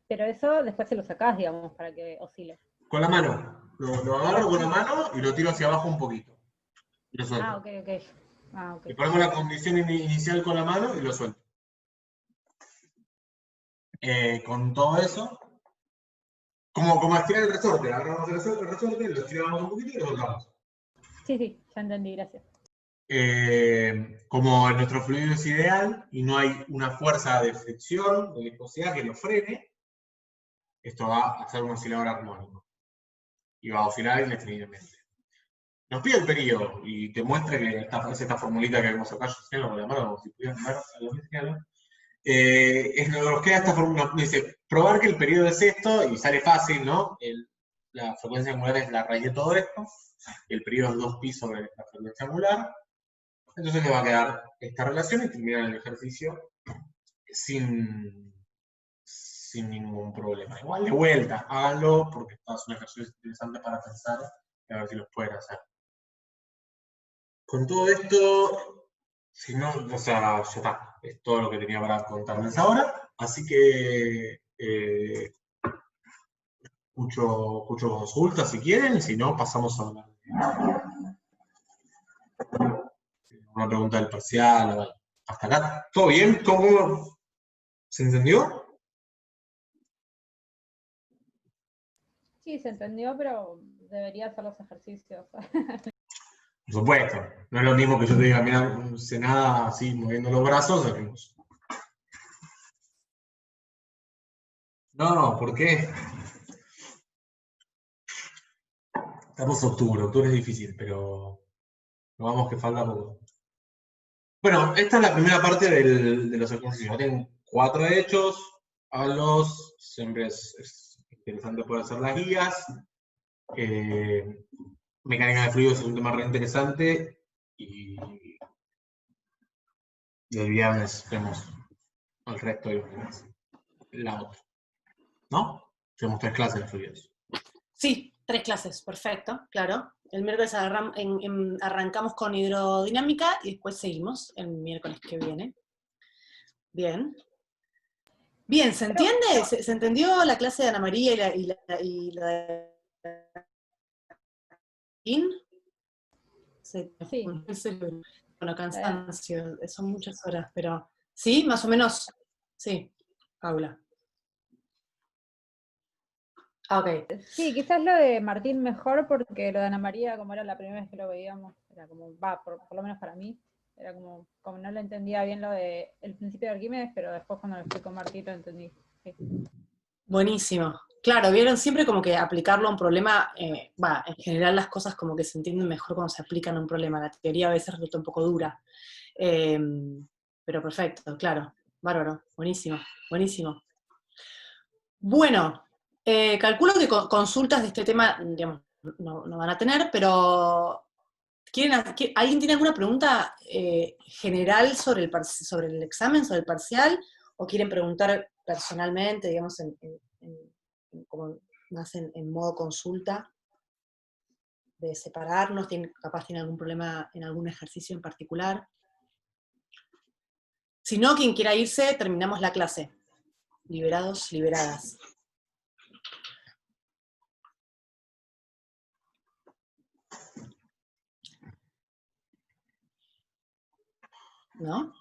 Speaker 3: pero eso después se lo sacás, digamos, para que oscile.
Speaker 1: Con la mano. Lo agarro con la mano y lo tiro hacia abajo un poquito. Lo suelto.
Speaker 3: Ah, ok. Ah, ok.
Speaker 1: Le ponemos la condición inicial con la mano y lo suelto. Con todo eso, como estirar el resorte, agarramos el resorte, lo estiramos un poquito y lo soltamos.
Speaker 3: Sí, ya entendí, gracias.
Speaker 1: Como nuestro fluido es ideal y no hay una fuerza de fricción, de viscosidad que lo frene, esto va a ser un oscilador armónico. Y va a oscilar indefinidamente. Nos pide el periodo y te muestra que es esta formulita que vemos acá, yo sé, con la mano, como si pudieran ver algo cristiano. Nos queda esta fórmula, nos dice, probar que el periodo es esto, y sale fácil, ¿no? La frecuencia angular es la raíz de todo esto, el periodo es 2pi sobre la frecuencia angular, entonces le va a quedar esta relación y terminar el ejercicio sin ningún problema. Igual de vuelta, háganlo, porque es un ejercicio interesante para pensar y a ver si los pueden hacer. Con todo esto, si no, o sea, ya está. Es todo lo que tenía para contarles ahora. Así que escucho consultas si quieren, si no, pasamos a una pregunta del parcial. Hasta acá, ¿todo bien? ¿Cómo se entendió?
Speaker 3: Sí, se entendió, pero debería hacer los ejercicios.
Speaker 1: Por supuesto. No es lo mismo que yo te diga, mira, no sé nada, así, moviendo los brazos, hacemos. No, ¿por qué? Estamos en octubre es difícil, pero no vamos que falta poco. Bueno, esta es la primera parte de los ejercicios. Tienen 4 hechos, háganlos, siempre es interesante poder hacer las guías. Mecánica de fluidos es un tema re interesante y el viernes vemos el resto de los días. La otra. ¿No? Tenemos 3 clases de fluidos.
Speaker 2: Sí, 3 clases, perfecto, claro. El miércoles arrancamos con hidrodinámica y después seguimos el miércoles que viene. Bien. Bien, ¿se entiende? ¿Se entendió la clase de Ana María y la de In? Sí. Bueno, cansancio, son muchas horas, pero sí, más o menos, sí, Paula. Ah, ok.
Speaker 3: Sí, quizás lo de Martín mejor, porque lo de Ana María, como era la primera vez que lo veíamos, era como, por lo menos para mí, era como no le entendía bien lo de el principio de Arquímedes, pero después cuando lo fui con Martín lo entendí. Sí.
Speaker 2: Buenísimo. Claro, vieron siempre como que aplicarlo a un problema, en general las cosas como que se entienden mejor cuando se aplican a un problema. La teoría a veces resulta un poco dura. Pero perfecto, claro. Bárbaro. Buenísimo, buenísimo. Bueno, calculo que consultas de este tema, digamos, no van a tener, pero ¿alguien tiene alguna pregunta general sobre el examen, sobre el parcial? ¿O quieren preguntar personalmente, digamos, como más en modo consulta, de separarnos? Capaz tienen algún problema en algún ejercicio en particular. Si no, quien quiera irse, terminamos la clase. Liberados, liberadas. ¿No?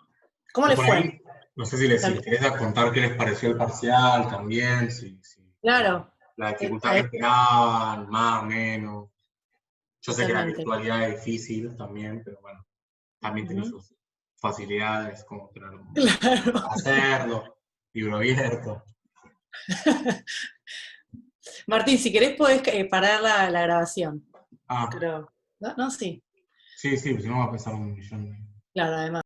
Speaker 2: ¿Cómo le fue?
Speaker 1: No sé si les interesa contar qué les pareció el parcial también, si
Speaker 2: claro.
Speaker 1: La dificultad que esperaban, más o menos. Yo sé que la
Speaker 2: Totalmente.
Speaker 1: virtualidad es difícil también, pero bueno, también tiene sus facilidades, como tener hacerlo, libro abierto.
Speaker 2: Martín, si querés podés parar la grabación.
Speaker 1: Ah.
Speaker 2: Pero, ¿no? Sí.
Speaker 1: Sí, si no va a pesar un millón.
Speaker 2: Claro, además.